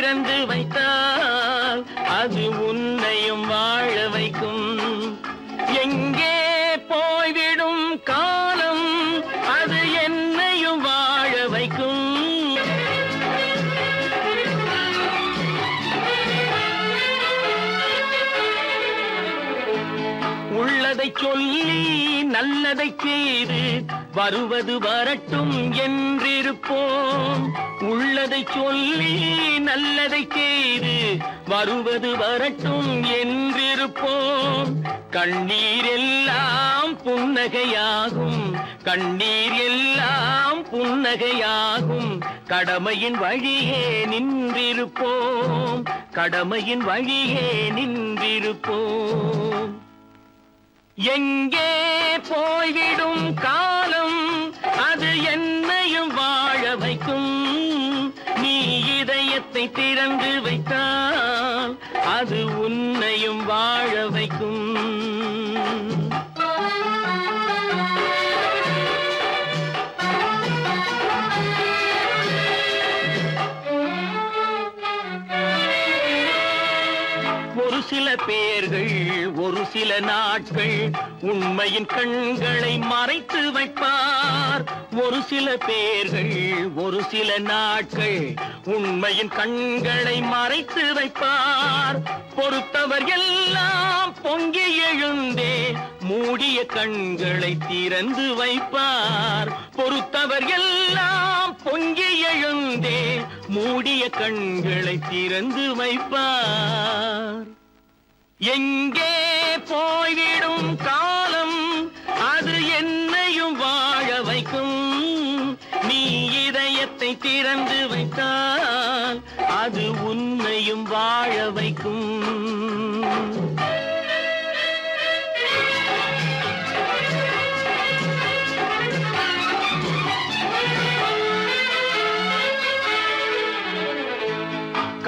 திறந்து வைத்தால் அது உன்னையும் வாழ வைக்கும். எங்கே போய்விடும் காலம் அது என்னையும் வாழ வைக்கும். உள்ளதை சொல்லி நல்லதை செய்து வருவது வரட்டும் என்றிருப்போம். உள்ளதை சொல்லி நல்லதை செய்து வருவது வரட்டும் என்றிருப்போம். கண்ணீர் எல்லாம் புன்னகையாகும், கண்ணீர் எல்லாம் புன்னகையாகும். கடமையின் வழியே நின்றிருப்போம், கடமையின் வழியே நின்றிருப்போம். எங்கே போய்விடும் காலம் அது என்னையும் வாழ வைக்கும். நீ இதயத்தை திறந்து வைத்தால் அது உன்னையும் வாழ வைக்கும். ஒரு சில பேர்கள் ஒரு சில நாட்கள் உண்மையின் கண்களை மறைத்து வைப்பார். ஒரு சில பேர்கள் ஒரு சில நாட்கள் உண்மையின் கண்களை மறைத்து வைப்பார். பொறுத்தவர் எல்லாம் பொங்கி எழுந்தே மூடிய கண்களை திறந்து வைப்பார். பொறுத்தவர் எல்லாம் பொங்கி எழுந்தே மூடிய கண்களை திறந்து வைப்பார். எங்கே போய்விடும் காலம் அது என்னையும் வாழ வைக்கும். நீ இதயத்தை திறந்து வைத்தால் அது உன்னையும் வாழ வைக்கும்.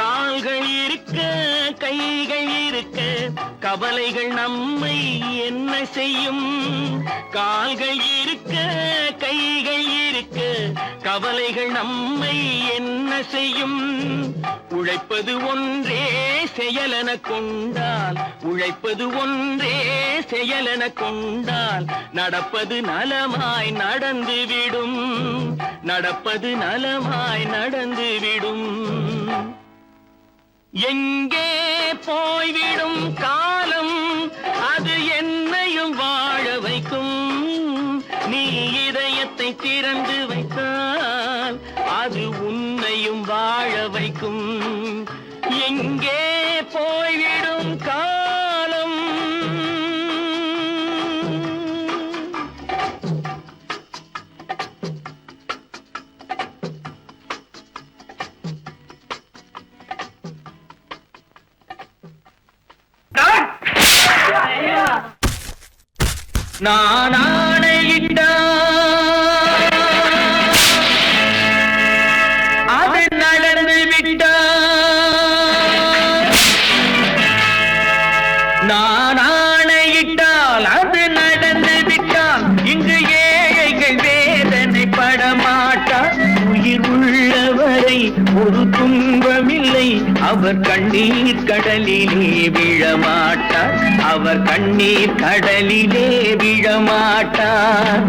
கால்கள் இருக்க கைகள் இருக்க கவலைகள் நம்மை என்ன செய்யும். கால்கள் இருக்க கைகள் இருக்க கவலைகள் நம்மை என்ன செய்யும். உழைப்பது ஒன்றே செயலென கொண்டால், உழைப்பது ஒன்றே செயலென கொண்டால் நடப்பது நலமாய் நடந்துவிடும், நடப்பது நலமாய் நடந்துவிடும். எங்கே போய்விடும் காலம் அது என்னையும் வாழ வைக்கும். நீ இதயத்தை திறந்து வைத்தால் அது உன்னையும் வாழ வைக்கும். எங்கே போய்விடும் காலம் நான் ஆணையிட்டால் அது நடந்து விட்டால், நான் ஆணையிட்டால் அது நடந்து விட்டால் இங்கு ஏழைகள் வேதனை படமாட்டார். உயிர் உள்ளவரை ஒரு துன்பமில்லை, அவர் கண்ணீர் கடலிலே விழமாட்டார், அவர் கண்ணீர் கடலிலே விழமாட்டார்.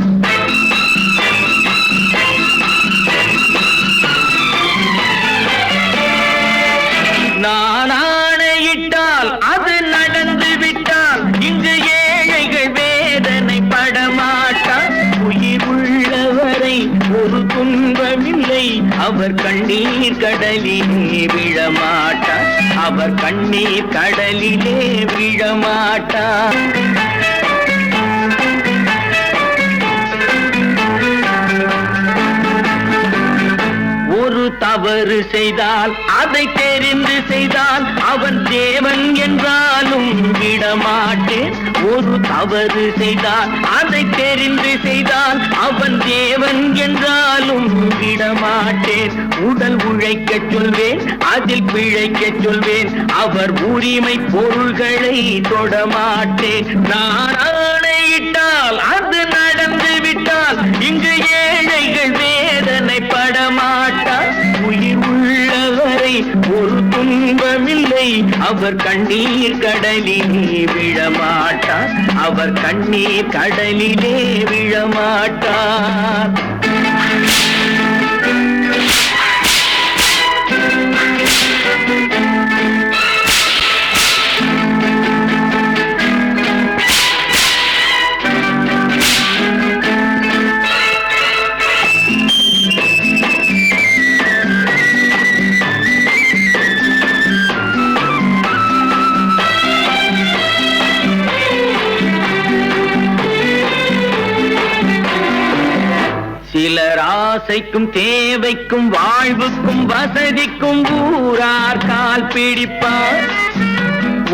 நான் ஆணையிட்டால் அது நடந்து விட்டால் இங்கு ஏழைகள் வேதனை படமாட்டார். உயிர் உள்ளவரை ஒரு துன்பமில்லை, அவர் கண்ணீர் கடலிலே விழமாட்டார், அவர் கண்ணீர் கடலிலே விழமாட்டார். ஒரு தவறு செய்தால் அதை தெரிந்து செய்தால் அவன் தேவன் என்றாலும் விடமாட்டேன். ஒரு தவறு செய்தால் அதை தெரிந்து செய்தால் அவன் தேவன் என்றாலும் விடமாட்டேன். உடல் உழைக்கச் சொல்வேன், அதில் பிழைக்கச் சொல்வேன், அவர் உரிமை பொருள்களை தொடமாட்டேன். நான் ஆணையிட்டால் அது நடந்து விட்டால் இங்கு ஏழைகள் வேதனை படமாட்டார். உயிர் உள்ளவரை ஒரு துன்பமில்லை. அவர் கண்ணீர் கடலிலே விழமாட்டார். அவர் கண்ணீர் கடலிலே விழமாட்டார். சிலர் ஆசைக்கும் தேவைக்கும் வாழ்வுக்கும் வசதிக்கும் ஊரார் கால் பிடிப்பார்.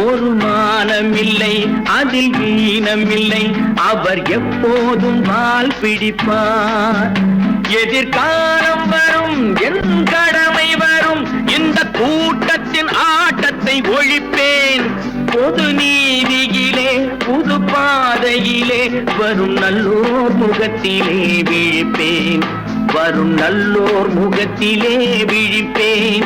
ஒரு மானமில்லை, அதில் ஈனமில்லை, அவர் எப்போதும் வால் பிடிப்பார். எதிர்காலம் வரும், என் கடமை வரும், இந்த கூட்டத்தின் ஆட்டத்தை ஒழிப்பேன். பொது நீதியிலே புது பாதையிலே வரும் நல்லோர் முகத்திலே விழிப்பேன். வரும் நல்லோர் முகத்திலே விழிப்பேன்.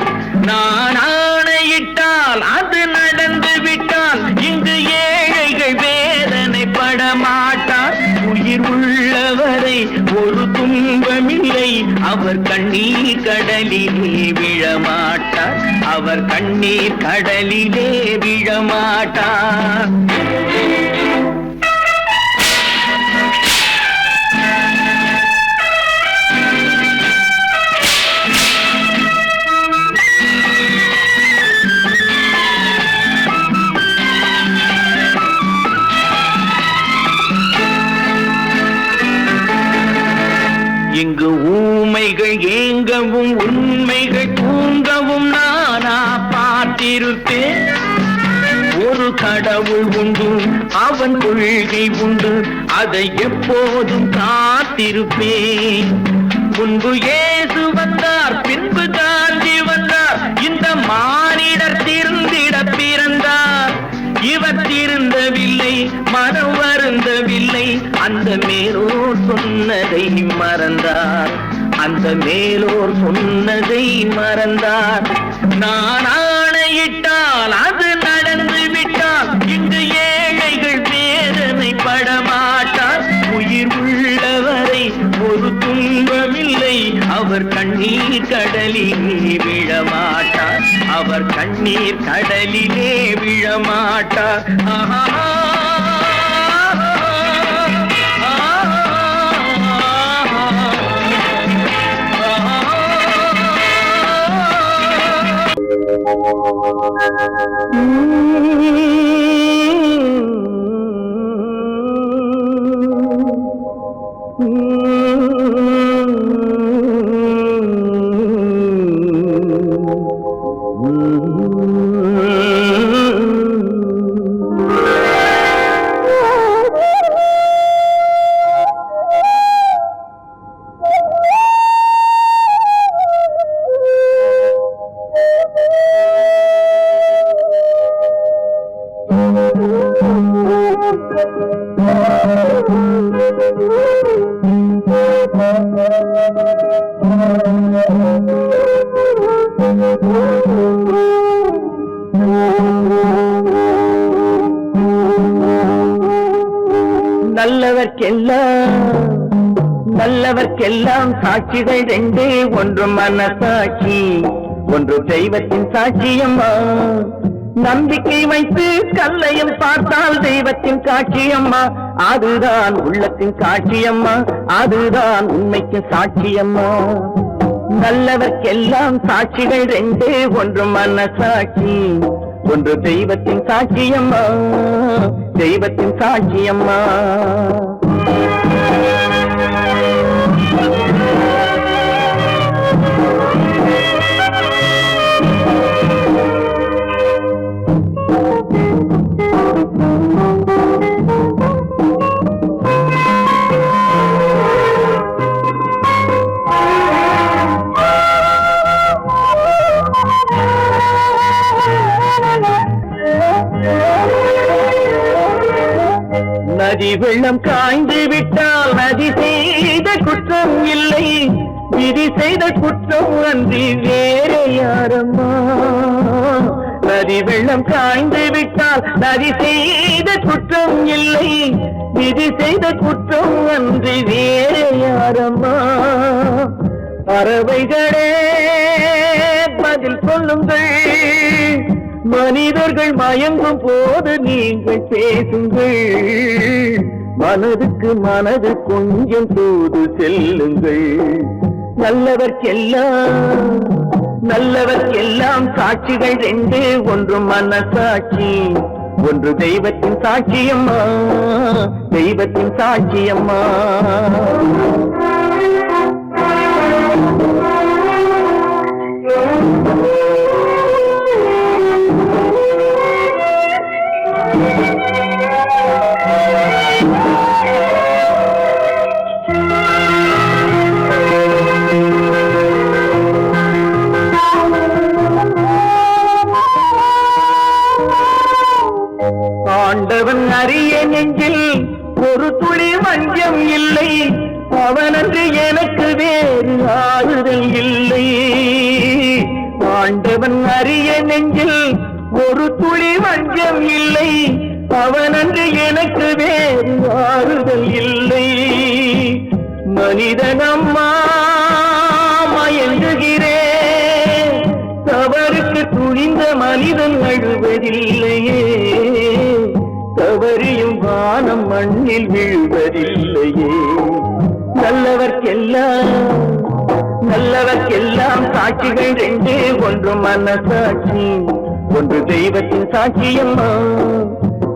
நான் ஆணையிட்டால் அது நடந்து விட்டால் இங்கு ஏழைகள் வேதனைப்பட மாட்டார். உயிர் உள்ளவரை ஒரு துன்பமில்லை. அவர் கண்ணீர் கடலிலே விழமாட்டார். அவர் கண்ணீர் கடலிலே விழமாட்டார். இங்கு ஊமைகள் ஏங்கவும் உண்மைகள் தூங்கவும் நானா பார்த்திருப்பேன். ஒரு கடவுள் உண்டு, அவன் கொள்கை உண்டு, அதை எப்போதும் காத்திருப்பேன். முன்பு இயேசு வந்தார், பின்பு காந்தி வந்தார், இந்த மானிடர் திருந்திட பிறந்தார். இவர் திருந்தவில்லை, மனம் வருந்தவில்லை, அந்த மேலோர் சொன்னதை மறந்தார். அந்த மேலோர் சொன்னதை மறந்தார். நான் ஆணையிட்டால் அது நடந்து விட்டால் இங்கு ஏழைகள் வேதனைப்பட மாட்டார். உயிர் உள்ளவரை ஒரு துன்பமில்லை. அவர் கண்ணீர் கடலிலே விழமாட்டார். அவர் கண்ணீர் கடலிலே விழமாட்டார். ஆஹா. நல்லவர்க்கெல்லாம் சாட்சிகள் ரெண்டே, ஒன்று மனசாட்சி, ஒன்று தெய்வத்தின் சாட்சியம்மா. நம்பிக்கை வைத்து கல்லையும் பார்த்தால் தெய்வத்தின் காட்சியம்மா. அதுதான் உள்ளத்தின் சாட்சியம்மா, அதுதான் உண்மைக்கு சாட்சியம்மா. நல்லவர்க்கெல்லாம் சாட்சிகள் ரெண்டே, ஒன்று மனசாட்சி, ஒன்று தெய்வத்தின் சாட்சியம்மா, தெய்வத்தின் சாட்சியம்மா. நதி வெள்ளம் காய்ந்து விட்டால் நதி செய்த குற்றம் இல்லை. விதி செய்த குற்றம் அன்றி வேறு யாரம்மா? நதி வெள்ளம் காய்ந்து விட்டால் நதி செய்த குற்றம் இல்லை, விதி செய்த குற்றம் அன்றி வேறு யாரம்மா? பறவைகளே பதில் சொல்லுங்கள், மனிதர்கள் மயங்கும் போது நீங்கள் பேசுங்கள், மனதுக்கு மனது கொஞ்சம் தூது செல்லுங்கள். நல்லவர்க்கெல்லாம் சாட்சிகள் ரெண்டு, ஒன்று மனசாட்சி, ஒன்று தெய்வத்தின் சாட்சியம்மா, தெய்வத்தின் சாட்சியம்மா. ஆண்டவன் அறிய நெஞ்சில் ஒரு துளி வஞ்சம் இல்லை, அவனன்று எனக்கு வேறு ஆறுதல் இல்லை. ஆண்டவன் அறிய நெஞ்சில் ஒரு துளி வஞ்சம் இல்லை, அவனன்று எனக்கு வேறு ஆறுதல் இல்லை. மனிதனம்மா மயங்குகிறேன், தவறுக்கு துணிந்த மனிதன் அழுவதில்லையே, தவறியும் வானம் மண்ணில் வீழ்வதில்லையே. நல்லவர்க்கெல்லாம் சாட்சிகள் ரெண்டு, ஒன்று மனசாட்சி, ஒன்று தெய்வத்தின் சாட்சியம்மா.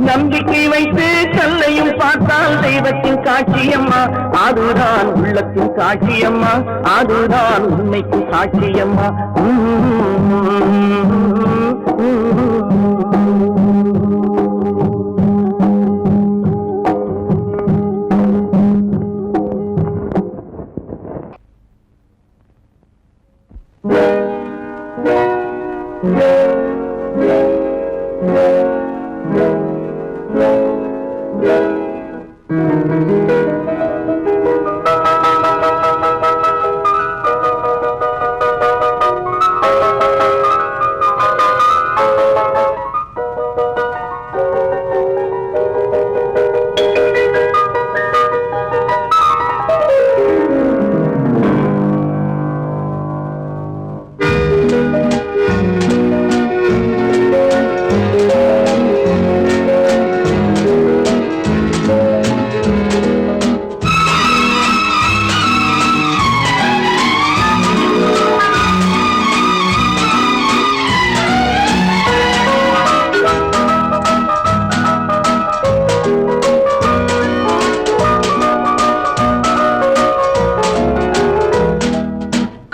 நம்பிக்கை வைத்து கல்லையும் பார்த்தால் தெய்வத்தின் சாட்சியம்மா, அதுதான் உள்ளத்தின் சாட்சியம்மா, அதுதான் உண்மைக்கு சாட்சியம்மா.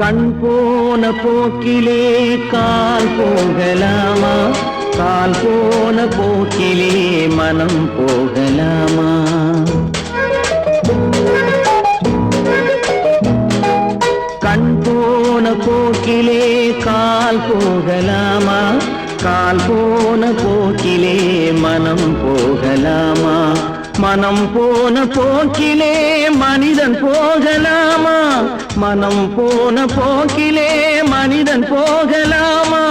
கண் போன போக்கிலே கால் போகலாமா, கால் போன போக்கிலே மனம் போகலாமா? கண் போன போக்கிலே கால் போகலாமா, கால் போன போக்கிலே மனம் போகலாமா? மனம் போன போக்கிலே மனிதன் போகலாமா, மனம் போன போக்கிலே மனிதன் போகலாமா?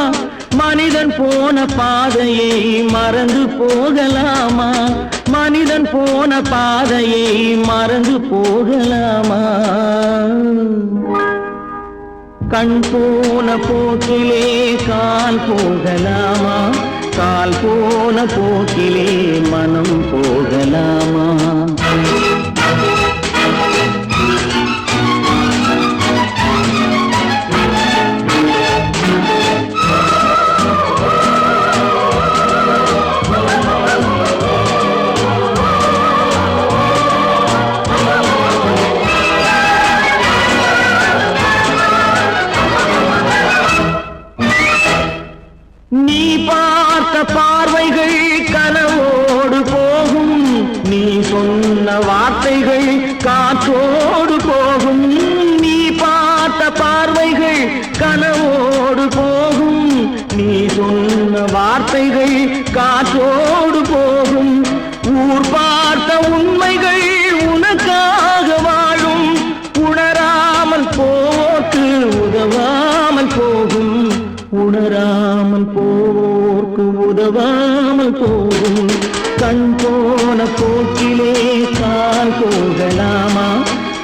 மனிதன் போன பாதையை மறந்து போகலாமா, மனிதன் போன பாதையை மறந்து போகலாமா? கண் போன போக்கிலே கால் போகலாமா, கால் போன போக்கிலே மனம் போகலாமா? நீ பார்த்த பார்வைகள் கனவோடு போகும், நீ சொன்ன வார்த்தைகள் காற்றோடு போகும். நீ பார்த்த பார்வைகள் கனவோடு போகும், நீ சொன்ன வார்த்தைகள் காற்றோடு போகும். ஊர் பார்த்த உண்மைகள் உனக்காக வாழும், உணராமல் போகும் கண் போன போக்கிலே கால் போகலாமா,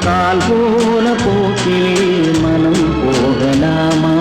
கால் போன போக்கிலே மனம் போகலாமா?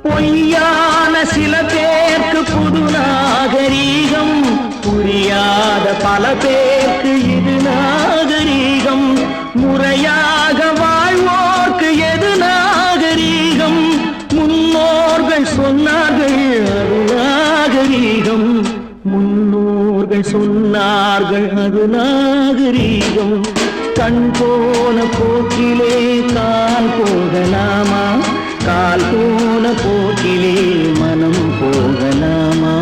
பொய்யான சில பேருக்கு புது நாகரீகம், புரியாத பல பேருக்கு இது நாகரீகம். முறையாக வாழ்வோர்க்கு எது நாகரீகம்? முன்னோர்கள் சொன்னார்கள் அது நாகரீகம், முன்னோர்கள் சொன்னார்கள் அது நாகரீகம். கண் போன போக்கிலே கால் போகலாமா, கால் போன போக்கிலே மனம் போகலாமா?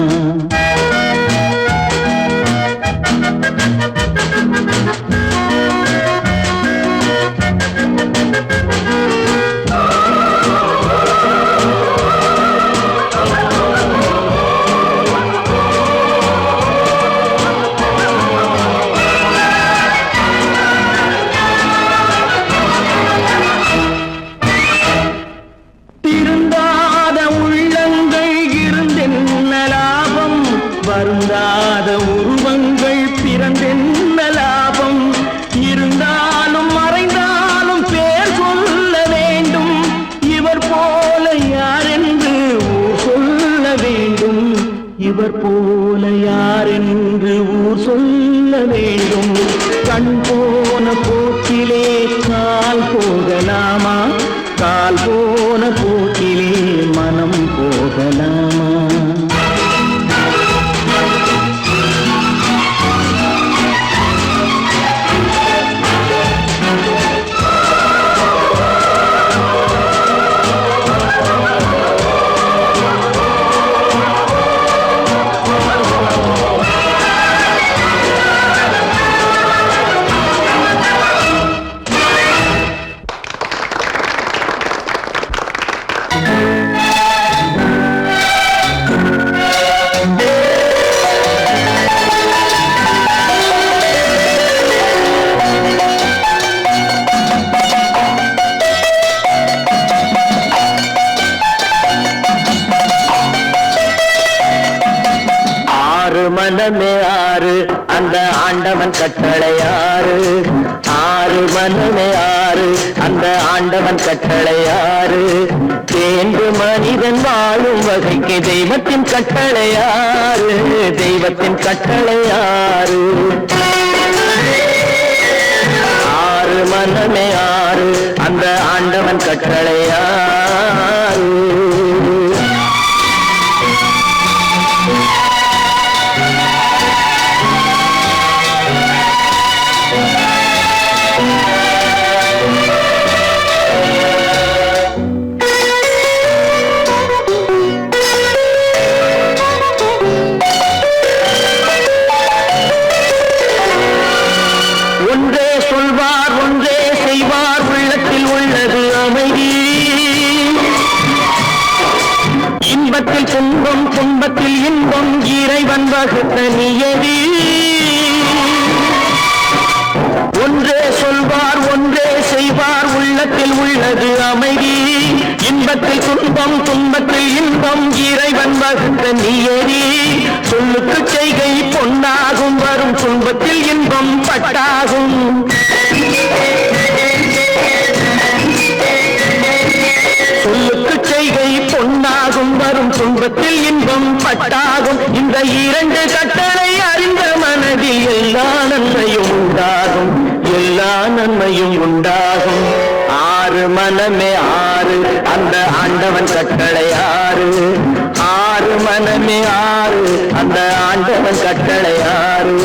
வருந்தாத உருவங்கள் பிறந்தென்ன லாபம்? இருந்தாலும் மறைந்தாலும் பேர் சொல்ல வேண்டும். இவர் போல யாரென்று ஊர் சொல்ல வேண்டும், இவர் போல யாரென்று ஊர் சொல்ல வேண்டும். கண் போன போக்கிலே கால் போகலாமா, கால் போன போக்கிலே மனம் போகலாமா? மனமே ஆறு அந்த ஆண்டவன் கட்டளை ஆறு, ஆறு மனமே ஆறு அந்த ஆண்டவன் கட்டளை ஆறு. தேர்ந்து மனிதன் வாழும் வகைக்கு தெய்வத்தின் கட்டளை ஆறு, தெய்வத்தின் கட்டளை ஆறு. ஆறு மனமே ஆறு அந்த ஆண்டவன் கட்டளை ஆறு. ஒன்றே சொல்வார் ஒன்றே செய்வார், உள்ளத்தில் உள்ளது அமைதி. இன்பத்தில் துன்பம் துன்பத்தில் இன்பம், இறைவன் வகுத்த நியதி. ஒன்றே சொல்வார் ஒன்றே செய்வார், உள்ளத்தில் உள்ளது அமைதி. இன்பத்தில் துன்பம் துன்பத்தில் இன்பம், இறைவன் வகுத்த நியதி. சொல்லுக்கு செய்கை பொன்னாகும், வரும் துன்பத்தில் இன்பம் பட்டாகும். சொல்லுக்கு செய்கை பொன்னாகும், வரும் துன்பத்தில் இன்பம் பட்டாகும். இந்த இரண்டு கட்டளை அறிந்த மனதில் எல்லா நன்மையும் உண்டாகும், எல்லா நன்மையும் உண்டாகும். ஆறு மனமே ஆறு அந்த ஆண்டவன் கட்டளை ஆறு, ஆறு மனமே ஆறு அந்த ஆண்டவன் கட்டளை ஆறு.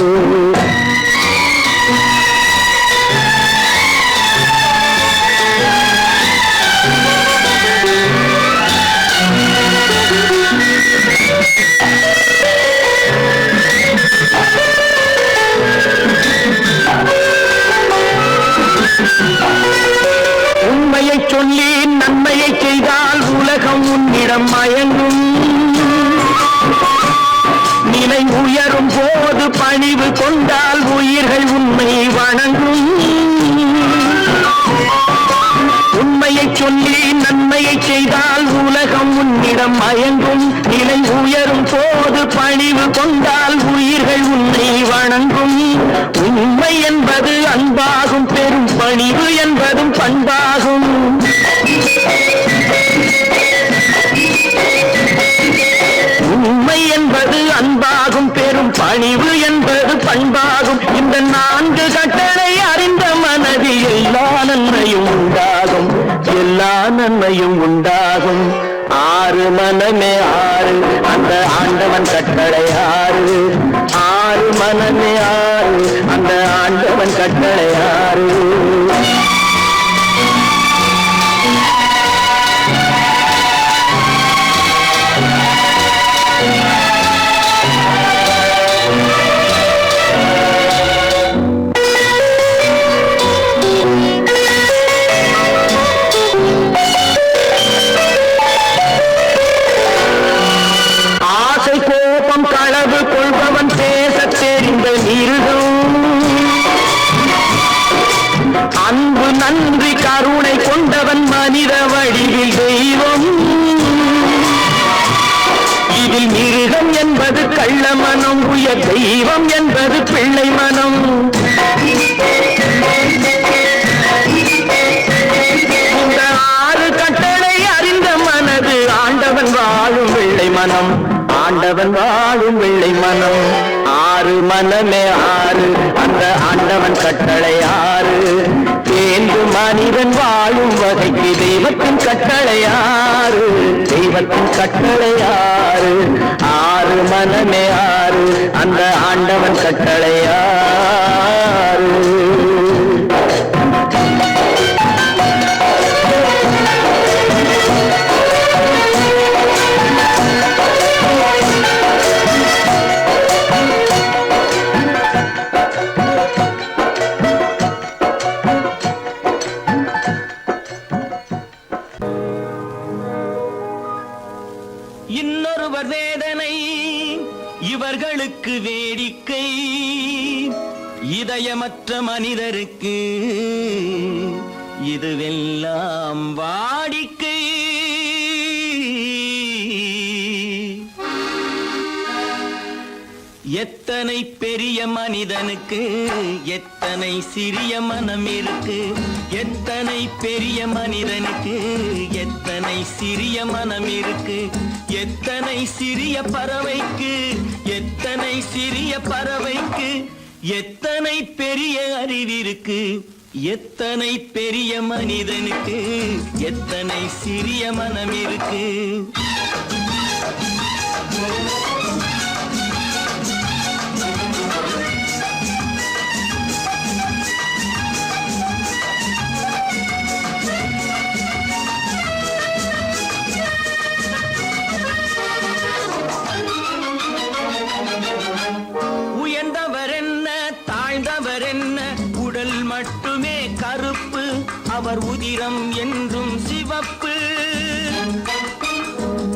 நன்மையை செய்தால் உலகம் உன்னிடம் மயங்கும். நிலை உயரும் போது பணிவு கொண்டால் உயிர்கள் உன்னை வணங்கும். உண்மை என்பது அன்பாகும், பெரும் பணிவு என்பதும் பண்பாகும். உண்மை என்பது அன்பாகும், பெரும் பணிவு என்பது பண்பாகும். இந்த 4 கட்டளை அறிந்த மனதில் எல்லா நன்மையும் உண்டாகும், எல்லா நன்மையும் உண்டாகும். 6 மனமே 6, அந்த ஆண்டவன் கட்டளை 6. 6 மனமே 6, அந்த ஆண்டவன் கட்டளை 6. களவு கொள்பவன் பேசத் தெரிந்த மிருகம். அன்பு நன்றி கருணை கொண்டவன் மனித வடிவில் தெய்வம். இதில் மிருகம் என்பது கள்ள மனம், உயர் தெய்வம் என்பது பிள்ளை மனம். இந்த 6 கட்டளை அறிந்த மனது ஆண்டவன் வாழும் வெள்ளை மனம், ஆண்டவன் வாழும் வெள்ளை மனம். 6 மனமே 6, அந்த ஆண்டவன் கட்டளை 6. தேர்ந்து மனிதன் வாழும் வகைக்கு தெய்வத்தின் கட்டளை 6, தெய்வத்தின் கட்டளை 6. 6 மனமே 6, அந்த ஆண்டவன் கட்டளை 6. இன்னொருவர் வேதனை இவர்களுக்கு வேடிக்கை, இதயமற்ற மனிதருக்கு இதுவெல்லாம் வாடிக்கை. எத்தனை பெரிய மனிதனுக்கு எத்தனை சிறிய மனம் இருக்கு. எத்தனை பெரிய மனிதனுக்கு எத்தனை சிறிய மனம் இருக்கு. எத்தனை சிறிய பறவைக்கு எத்தனை சிறிய பறவைக்கு எத்தனை பெரிய அறிவிருக்கு. எத்தனை பெரிய மனிதனுக்கு எத்தனை சிறிய மனம் இருக்கு. உயர்ந்தவர் என்ன தாழ்ந்தவர் என்ன, உடல் மட்டுமே கருப்பு, அவர் உதிரம் என்றும் சிவப்பு.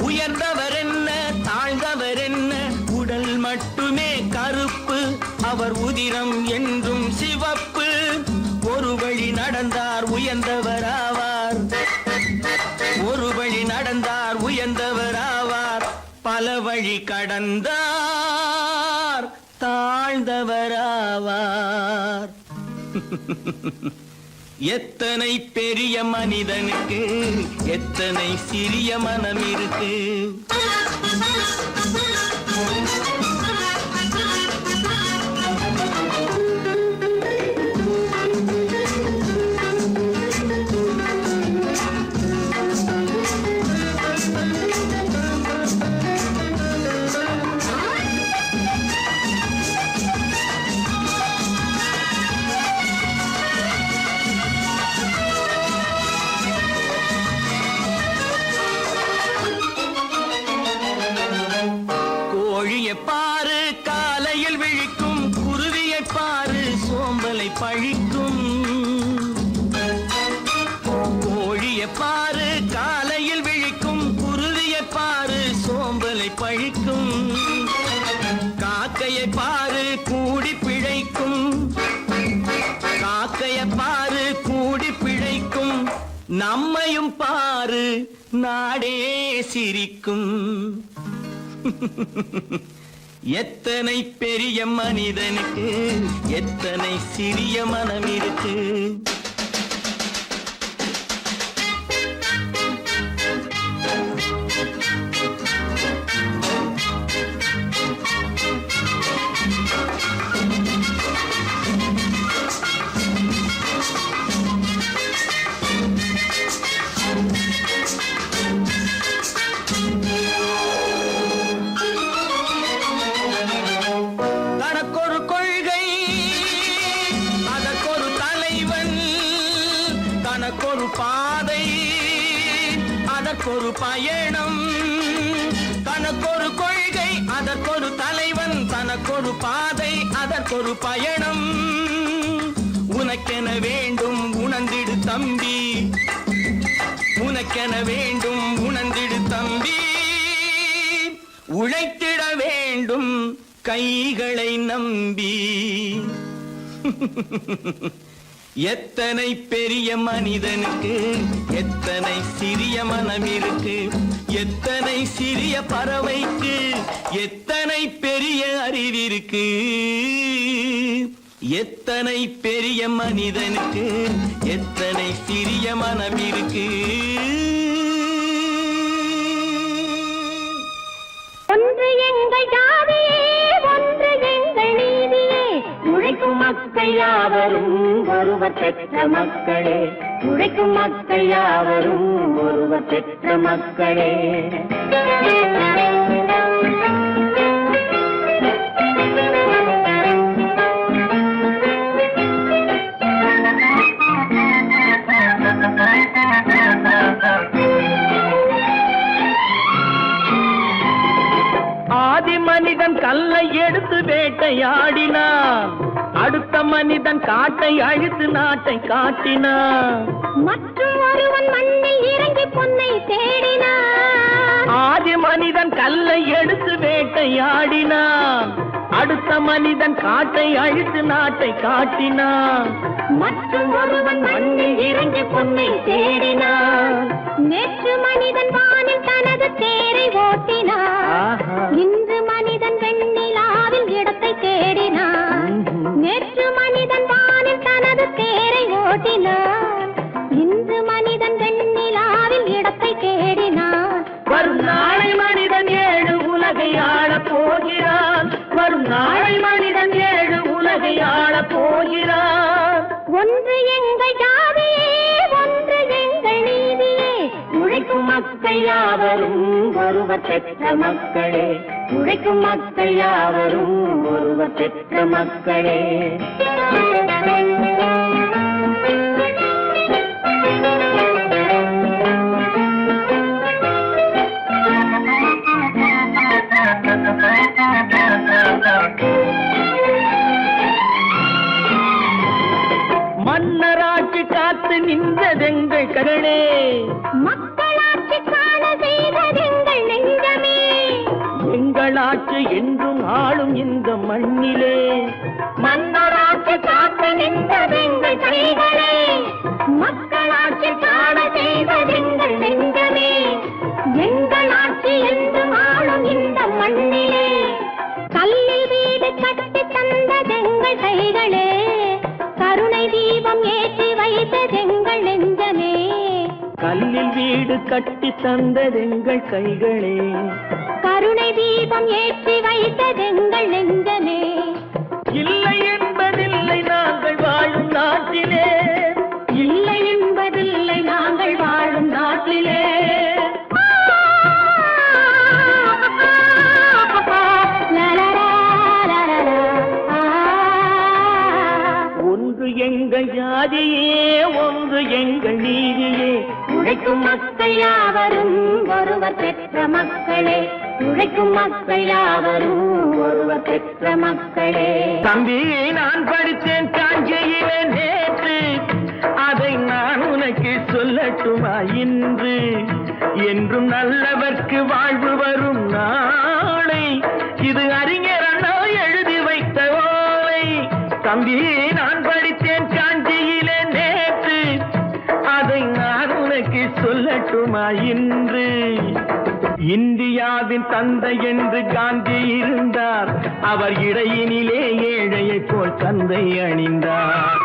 உயர்ந்தவர் என்ன தாழ்ந்தவர் என்ன, உடல் மட்டுமே கருப்பு, அவர் உதிரம் என்றும் சிவப்பு. ஒரு வழி நடந்தார் உயர்ந்தவர் ஆவார், ஒரு வழி நடந்தார் உயர்ந்தவர் ஆவார். பல வழி கடந்தார் தாழ்ந்தவர் ஆவார். எத்தனை பெரிய மனிதனுக்கு எத்தனை சிறிய மனம் இருக்கு. கோழியை பாரு காலையில் விழிக்கும், குருவியை பாரு சோம்பலை பழிக்கும். கோழியை பாரு காலையில் விழிக்கும், குருவியை பாரு சோம்பலை பழிக்கும். காக்கையை பாரு கூடி பிழைக்கும், காக்கையை பாரு கூடி பிழைக்கும். நம்மையும் பாரு என்று நாடே சிரிக்கும். எத்தனை பெரிய மனிதனுக்கு எத்தனை சிறிய மனம் இருக்கு. தனக்கொரு கொள்கை அதற்கொரு தலைவன், தனக்கொரு பாதை அதற்கொரு பயணம். தனக்கொரு கொள்கை அதற்கொரு தலைவன், தனக்கொரு பாதை அதற்கொரு பயணம். உனக்கென வேண்டும் உணர்ந்திடு தம்பி, உனக்கென வேண்டும் உணர்ந்திடு தம்பி. உழைத்திட வேண்டும் கைகளை நம்பி. எத்தனை பெரிய மனிதனுக்கு எத்தனை சிறிய மனம் இருக்கு. எத்தனை சிறிய பறவைக்கு எத்தனை பெரிய அறிவிருக்கு. எத்தனை பெரிய மனிதனுக்கு எத்தனை சிறிய மனம் இருக்கு. ஒன்று எங்கள் ஜாதியே, ஒன்று எங்கள் நீதியே. உழைக்கும் மக்கள் யாவரும் ஒருவர் பெற்ற மக்களே. உழைக்கும் மக்கள் யாவரும் ஒருவர் பெற்ற மக்களே. ஆதி மனிதன் கல்லை எடுத்து வேட்டையாடினான், அடுத்த மனிதன் காட்டை அழித்து நாட்டை காட்டினான். மற்றும் ஒருவன் மண்ணில் இறங்கி பொன்னை தேடினான். ஆதி மனிதன் கல்லை எடுத்து வேட்டையாடினான், அடுத்த மனிதன் காட்டை அழித்து நாட்டை காட்டினான். மற்றும் ஒருவன் மண்ணில் இறங்கி பொன்னை தேடினான். நேற்று மனிதன் வானில் தனது தேரை ஓட்டினான். இன்று மனிதன் வெண்ணிலாவில் இடத்தை தேடினான். நேற்று மனிதன் வானில் தனது தேரை ஓட்டினான். இன்று மனிதன் வெண்ணிலாவில் இடத்தை தேடினான். வரும் நாளை மனிதன் 7 உலகை ஆளப் போகிறான். வரும் நாளை மனிதன் 7 உலகை ஆளப் போகிறான். ஒன்று எங்கள் ஜாதியே, ஒன்று எங்கள் நீதியே. உழைக்கும் மக்கள் யாவரும் ஒருவர் பெற்ற மக்களே. உழைக்கும் மக்கள் யாவரும் ஒருவர் பெற்ற மக்களே. மன்னராட்சி காத்து நின்றதெங்கள் கரணே, மக்களாட்சி காண செய்ததெங்கள் நெஞ்சமே. எங்களாட்சி என்றும் ஆளும் இந்த மண்ணிலே. மன்னராட்சி காத்து நின்றதெங்கள் கைகளே. மக்களாட்சி காண செய்ததெங்கள் நெஞ்சமே. எங்களாட்சி என்றும் ஆளும் இந்த மண்ணிலே. கல்லில் வீடு கட்டி தந்ததெங்கள் கைகளே. கருணை தீபம் ஏற்றி வைத்ததெங்கள் நெஞ்சமே. கல்லில் வீடு கட்டி தந்ததெங்கள் கைகளே. கருணை தீபம் ஏற்றி வைத்ததெங்கள் நெஞ்சமே. இல்லை என்பதில்லை நாங்கள் வாழும் நாட்டிலே. இல்லை என்பதில்லை நாங்கள் வாழும் நாட்டிலே. ஒன்று எங்கள் ஜாதியே, ஒன்று எங்கள் நீதியே. உழைக்கும் மக்கள் யாவரும் ஒருவர் பெற்ற மக்களே. உழைக்கும் மக்கள் யாவரும் ஒருவர் பெற்ற மக்களே. தம்பி, நான் படித்தேன் காஞ்சியிலே நேற்று, அதை நான் உனக்கு சொல்லட்டுமா இன்று? என்றும் நல்லவர்க்கு வாழ்வு வரும் நாளை, இது அறிஞர் அண்ணா எழுதி வைத்த ஓலை. தம்பி, நான் படித்தேன் காஞ்சியிலே நேற்று, அதை நான் உனக்கு சொல்லட்டுமா சொல்லட்டுமா இன்று? இந்தியாவின் தந்தை என்று காந்தி இருந்தார், அவர் இடையினிலே ஏழையை போல் தந்தை அணிந்தார்.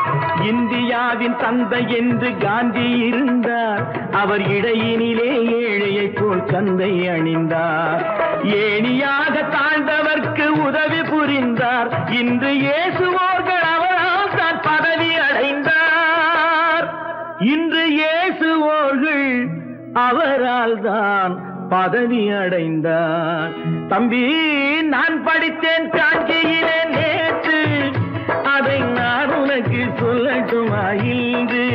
இந்தியாவின் தந்தை என்று காந்தி இருந்தார், அவர் இடையினிலே ஏழையை போல் தந்தை அணிந்தார். ஏணியாக தாழ்ந்தவர்க்கு உதவி புரிந்தார், இன்று இயேசுவோர்கள் அவரால் தான் பதவி அடைந்தார். இன்று இயேசுவோர்கள் அவரால் தான் பதவி அடைந்தார். தம்பி, நான் படித்தேன் காஞ்சியிலே நேற்று, அதை நான் உனக்கு சொல்லட்டுமா இன்று?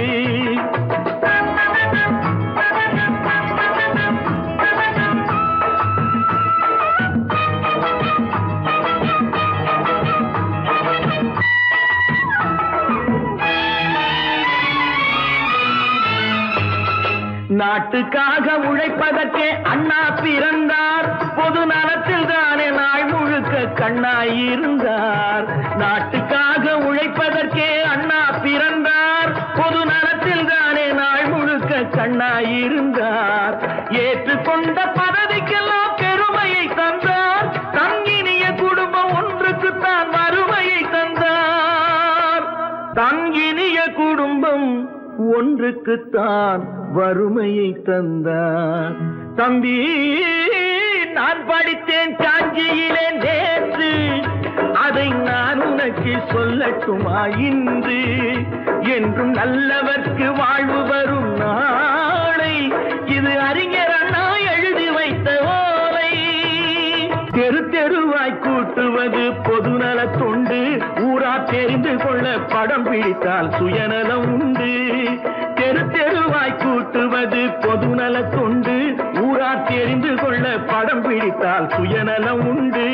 நாட்டுக்காக உழைப்பதற்கே அண்ணா பிறந்தார், பொது நலத்தில் தானே நாள் முழுக்க கண்ணாயிருந்தார். நாட்டுக்காக உழைப்பதற்கே அண்ணா பிறந்தார், பொது நலத்தில் தானே நாள் முழுக்க கண்ணாயிருந்தார். ஏற்றுக்கொண்ட பதவிக்கெல்லாம் பெருமையை தந்தார், தங்கினிய குடும்பம் ஒன்றுக்குத்தான் வறுமையை தந்தார். தங்கினிய குடும்பம் ஒன்றுக்குத்தான் வறுமையை தந்தார். தம்பி, நான் படித்தேன் காஞ்சியிலே நேற்று, அதை நான் உனக்கு சொல்லட்டுமா இன்று? என்றும் நல்லவர்க்கு வாழ்வு வரும் நாளை, இது அறிஞர் அண்ணா எழுதி வைத்த ஓலை. தெரு தெருவாய் கூட்டுவது பொதுநல தொண்டு, ஊரா தெரிந்து கொள்ள படம் பிடித்தால் சுயநலம் உண்டு. தெரு தெருவாய் கூட்டுவது பொதுநல தொண்டு, ஊரா தெரிந்து கொள்ள படம் பிடித்தால் சுயநலம் உண்டு.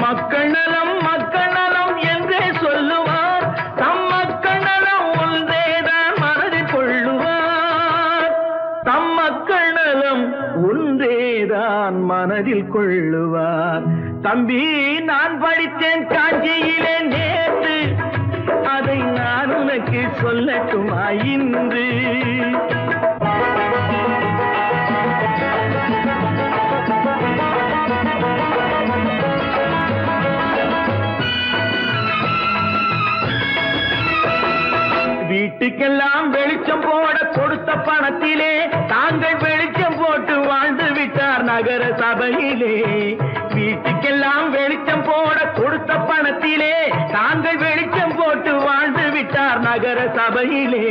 மக்கள் நலம் மக்கள் நலம் என்றே சொல்லுவார், தம் மக்கள் நலம் ஒன்றேதான் மனதில் கொள்ளுவார். தம் மக்கள் நலம் ஒன்றேதான் மனதில் கொள்ளுவார். தம்பி, நான் படித்தேன் காஞ்சியிலே நேற்று, அதை நான் உனக்கு சொல்லட்டுமா இன்று? வீட்டுக்கெல்லாம் வெளிச்சம் போட கொடுத்த பணத்திலே தாங்கள் வெளிச்சம் போட்டு வாழ்ந்து விட்டார் நகர சபையிலே. வீட்டுக்கெல்லாம் வெளிச்சம் போட கொடுத்த பணத்திலே தாங்கள் வெளிச்சம் போட்டு வாழ்ந்து விட்டார் நகர சபையிலே.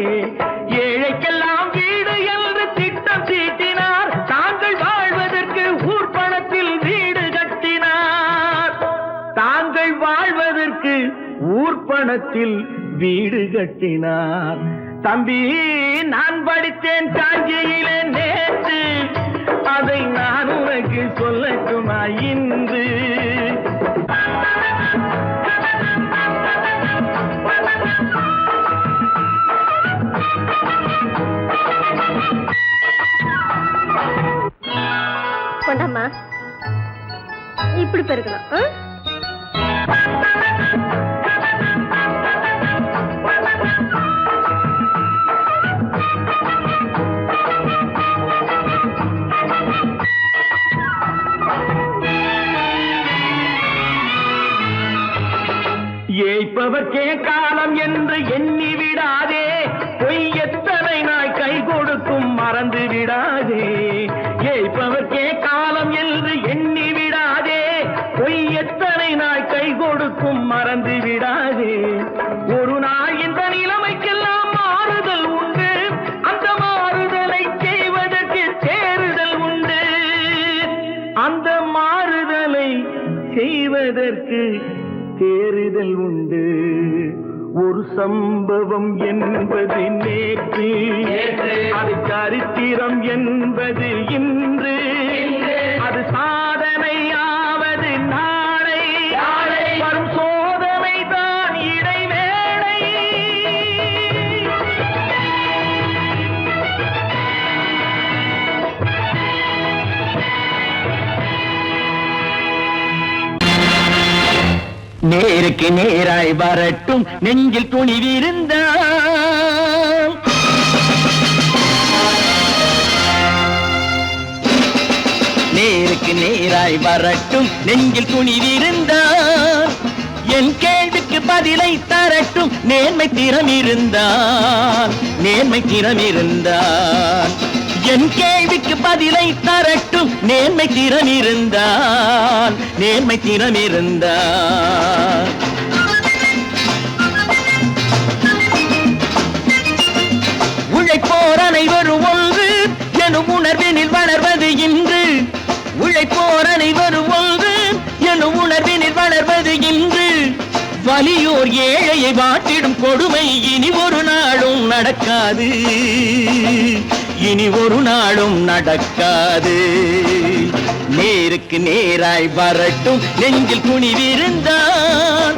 ஏழைக்கெல்லாம் வீடு என்று திட்டம் தீட்டினார், தாங்கள் வாழ்வதற்கு ஊர் பணத்தில் வீடு கட்டினார். தாங்கள் வாழ்வதற்கு ஊர் பணத்தில் வீடு கட்டினார். தம்பி, நான் படித்தேன் காஞ்சியிலே நேற்று, அதை நான் உனக்கு சொல்லட்டுமா இன்று? கொண்டாம்மா, இப்படி பெருக்கணும். ஏய்ப்பவர்க்கே காலம் என்று எண்ணி விடாதே, பொய் எத்தனை நாய் கை கொடுக்கும் மறந்து விடாதே. ஏய்ப்பவர்க்கே காலம் என்று எண்ணி விடாதே, பொய் எத்தனை நாய் கை கொடுக்கும் மறந்து விடாதே. ஒரு நாள் இந்த நிலைமைக்கெல்லாம் மாறுதல் உண்டு, அந்த மாறுதலை செய்வதற்கு தேறுதல் உண்டு. அந்த மாறுதலை செய்வதற்கு தேறுதல் உண்டு. ஒரு சம்பவம் என்பது நேற்று, அது சரித்திரம் என்பது இன்று, அது சாதனையாவது நாளை, வரும் சோதனை தான் இடைவேளை. நேருக்கு நேராய் வரட்டும் நெஞ்சில் துணிவிருந்தால், நேருக்கு நேராய் வரட்டும் நெஞ்சில் துணிவிருந்தால் என் கேள்விக்கு பதிலை தரட்டும் நேர்மை திறம் இருந்தால் என் கேள்விக்கு பதிலை தரட்டும் நேர்மை திறம் இருந்தால் உழைப்போர் அனைவரும் ஒன்று எனும் உணர்வினில் வளர்வது இன்று உழைப்போர் அனைவரும் ஒன்று எனும் உணர்வினில் வளர்வது இன்று வலியோர் ஏழையை வாட்டிடும் கொடுமை இனி ஒரு நாளும் நடக்காது நேருக்கு நேராய் வரட்டும் நெஞ்சில் துணிவிருந்தால்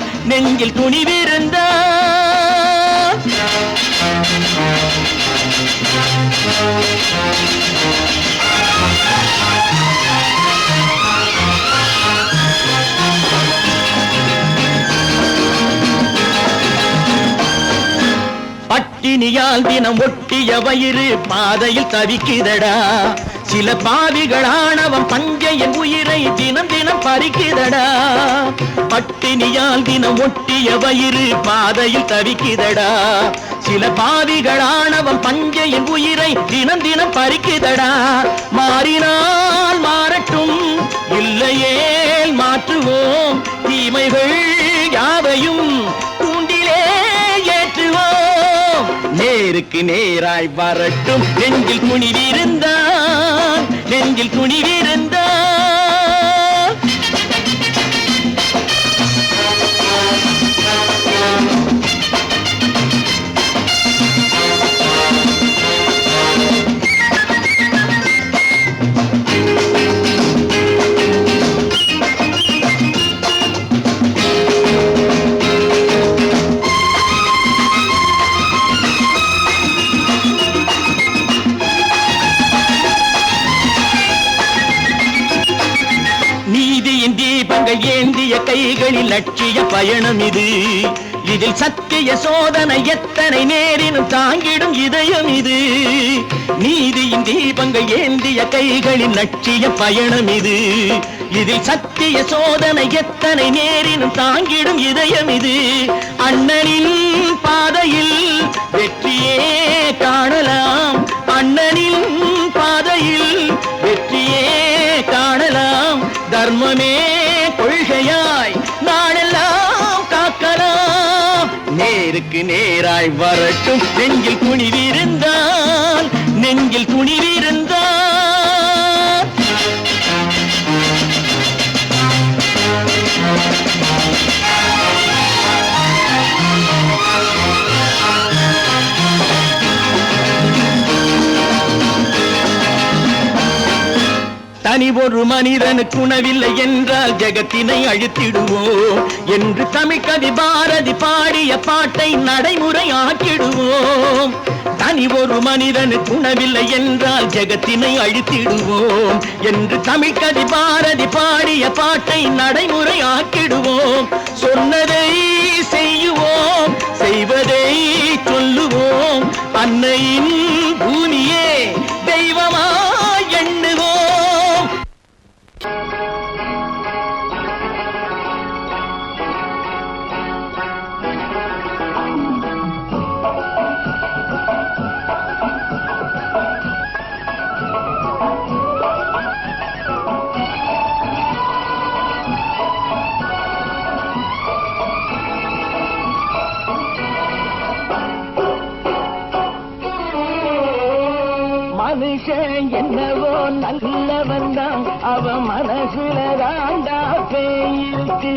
பட்டினியால் தினம் ஒட்டிய வயிறு பாதையில் தவிக்குதடா சில பாவிகளானவன் பஞ்சையின் உயிரை தினம் தினம் பறிக்குதடா பட்டினியால் தினம் ஒட்டிய வயிறு பாதையில் தவிக்குதடா சில பாவிகளானவன் பஞ்சையின் உயிரை தினம் தினம் பறிக்குதடா மாறினால் மாறட்டும் இல்லையேல் மாற்றுவோம் தீமைகள் யாவையும் தூண்டிலே ஏற்றுவோம் நேருக்கு நேராய் வரட்டும் நெஞ்சில் துணிவிருந்தால் நீதியின் தீபங்கள் ஏந்திய கைகளில் லட்சிய பயணம் இது இதில் சத்திய சோதனை எத்தனை நேரினும் தாங்கிடும் இதயம் இது நீதியின் தீபங்கள் ஏந்திய கைகளில் லட்சிய பயணம் இது இதில் சத்திய சோதனை எத்தனை நேரினும் தாங்கிடும் இதயம் இது அண்ணனின் பாதையில் வெற்றியே காணலாம் அண்ணனின் பாதையில் வெற்றியே காணலாம் தர்மமே கொள்கையாய் நாளெல்லாம் காக்கலாம் நேருக்கு நேராய் வரட்டும் நெஞ்சில் துணிவிருந்தால் தனி ஒரு மனிதனுக்கு உணவில்லை என்றால் ஜெகத்தினை அழித்திடுவோம் என்று தமிழ் கவி பாரதி பாடிய பாட்டை நடைமுறை ஆக்கிடுவோம் தனி ஒரு மனிதனுக்கு உணவில்லை என்றால் ஜெகத்தினை அழித்திடுவோம் என்று தமிழ் கவி பாரதி பாடிய பாட்டை நடைமுறை ஆக்கிடுவோம் சொன்னதை செய்யுவோம் செய்வதை சொல்லுவோம் அன்னையின் பூமியே தெய்வமா எண்ணுவோம் மனுஷன் என்னவோ நல்லவன் தான் அவன் மனசுல தாண்டா பேயிருக்கு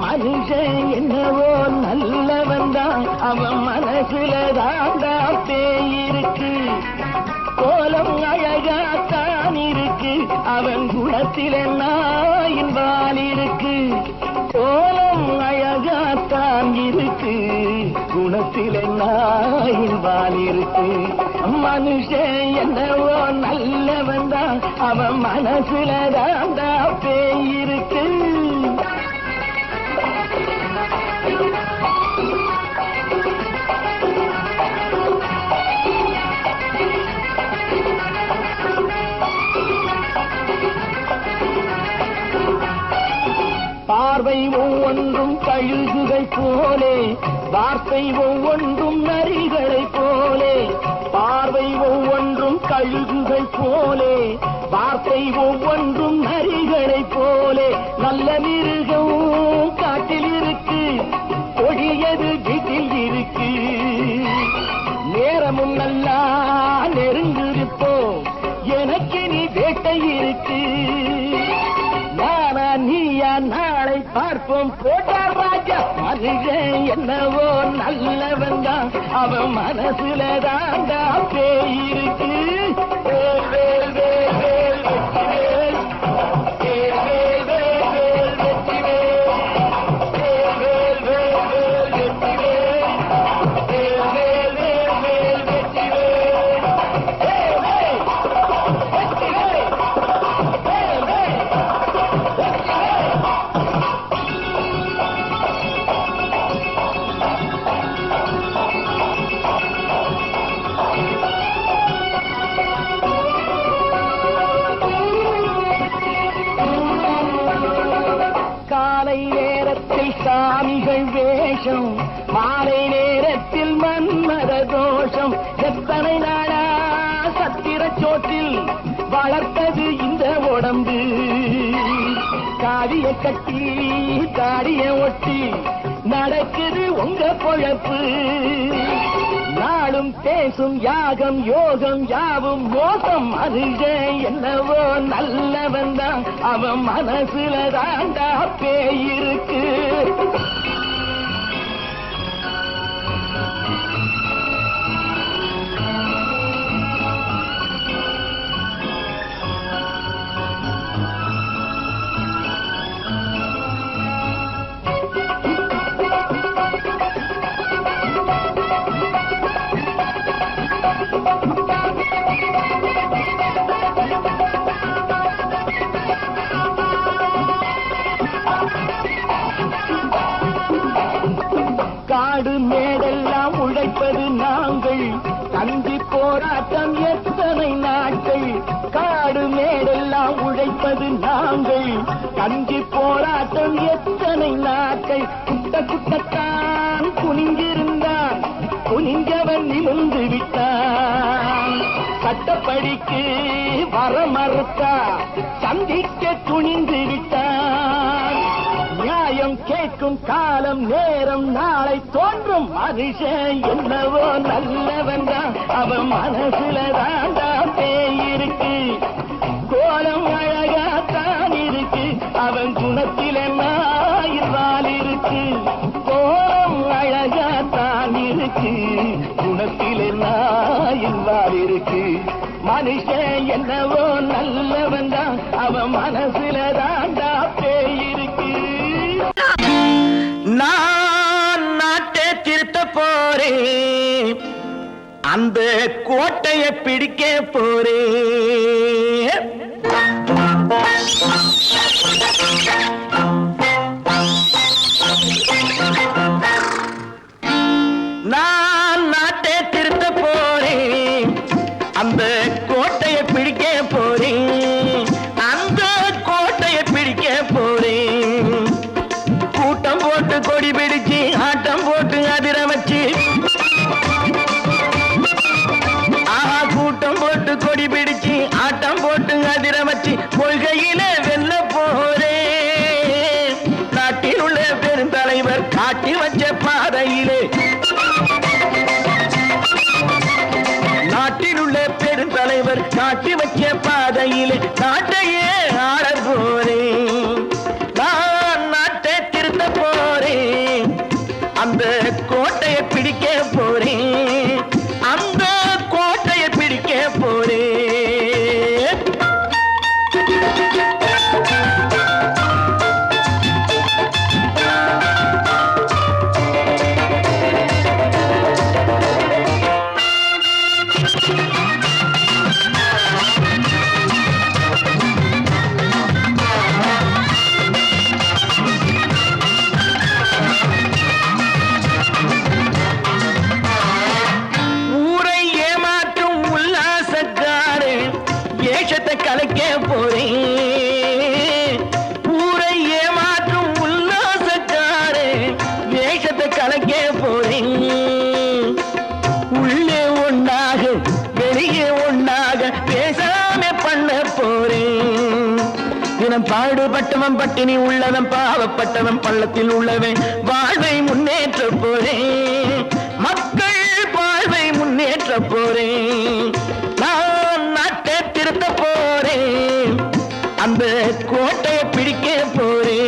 மனுஷன் என்னவோ நல்லவன் தான் அவன் மனசுல தாண்டா பேயிருக்கு கோலம் அழகாத்தான் இருக்கு அவன் குணத்தில நாயின் வால் இருக்கு கோலம் அழகாத்தான் இருக்கு குணத்தில நாயின் வால் இருக்கு மனுஷன் என்னவோ நல்லவன் தான் அவன் மனசுல தாண்டா பேயிருக்கு பார்வை ஒவ்வொன்றும் கழுகுகை போலே, வார்த்தை ஒவ்வொன்றும் நரிகளை போலே. பார்வை ஒவ்வொன்றும் கழுகுகை போலே, வார்த்தை ஒவ்வொன்றும் நரிகளை போலே. நல்ல மிருகம் காட்டில் இருக்கு, கொடியது வீட்டில் இருக்கு. நேரமும் நல்லா நெருங்கிருப்போம், எனக்கு நீ வேட்டை இருக்கு. நானா நீயா நாளை பார்ப்போம் போட்டார் ராஜா. மனுஷன் என்னவோ நல்லவன் தான், அவன் மனசுல தாண்டா பேய் இருக்கு. வேல் வேல் வேல் வேல் வெற்றிவேல், வேல் வேல் வேல் வேல் வெற்றிவேல், வேல் வேல் வேல் வேல் வெற்றிவேல், வேல் வேல் வேல் வேல் வெற்றிவேல், வேல் வேல் வெற்றிவேல், வேல் வேல். காலை நேரத்தில் சாமிகள் வேஷம், மாலை நேரத்தில் மன்மத தோஷம். எத்தனை நாளா சத்திர சோற்றில் வளர்த்தது இந்த உடம்பு. காவிய கட்டி தாடிய ஒட்டி நடக்குது உங்க பொழப்பு. நாளும் பேசும் யாகம் யோகம் யாவும் மோசம். மனுஷன் என்னவோ நல்லவன் தான், அவன் மனசுல தாண்டா பேய் இருக்கு. காடு மேடெல்லாம் உழைப்பது நாங்கள், கஞ்சி போராட்டம் எத்தனை நாட்கள். காடு மேடெல்லாம் உழைப்பது நாங்கள், கஞ்சி போராட்டம் எத்தனை நாட்கள். குட்ட குட்டத்தான் குனிஞ்சிருந்தான், குனிஞ்சவன் நிமிர்ந்து விட்டான். சட்டப்படிக்கு வர மறுத்தா, சந்திக்க துணிந்து விட்டான். நியாயம் கேட்கும் காலம் நேரம் நாளை தோன்றும். மனுஷன் என்னவோ நல்லவன் தான், அவன் மனசுல தாண்டா பேய் இருக்கு. கோலம் அழகாத்தான் இருக்கு, அவன் குணத்தில நாயில்வால் இருக்கு. கோலம் அழகாத்தான் இருக்கு, குணத்தில நாயில்வால் இருக்கு. மனுஷன் என்னவோ நல்லவன் தான், அவன் மனசுல தாண்டா பேய் இருக்கு. நான் நாட்டை திருத்த போறேன், அந்த கோட்டையை பிடிக்க போறேன். நான் நாட்டை திருத்த போறேன், அந்த கோட்டையை பிடிக்க போறேன், அந்த கோட்டையை பிடிக்க போறேன். கூட்டம் போட்டு கொடி பிடிச்சு ஆட்டம் போட்டு அதிர வச்சு, கூட்டம் போட்டு கொடி பிடிச்சு ஆட்டம் போட்டு அதிர வச்சு கொள்கையில வெல்ல போறேன். நாட்டில் உள்ள பெருந்தலைவர் காட்டி வச்ச பாதையிலே, நாட்டில் உள்ள பெருந்தலைவர் காட்டி வச்ச பாதையிலே நாட்டையே ஆள போறேன். நான் நாட்டை திருத்த போறேன், அந்த கோட்டையை பிடிக்க போறேன், அந்த கோட்டையை பிடிக்க போறேன். கலைக்க போறேன், ஊரை ஏமாற்றும் உள்ள எல்லாமே பண்ண போறேன். தினம் பாடுபட்டவன் பட்டினி உள்ளவன் பாவப்பட்டவன் பள்ளத்தில் உள்ளவன் வாழ்வை முன்னேற்ற போறேன். மக்கள் வாழ்வை முன்னேற்ற போறேன். நான் நாட்டை திருத்த போறேன். அந்த கோட்டையை பிடிக்க போறேன்.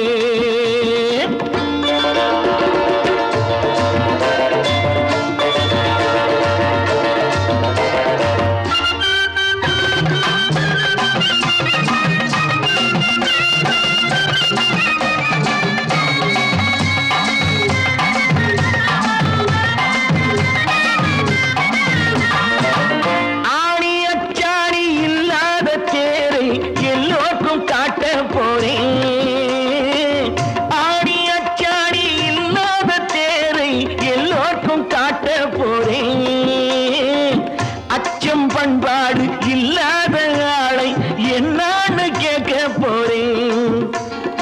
பண்பாடு இல்லாத ஆளை என்னான்னு கேட்க போறேன்.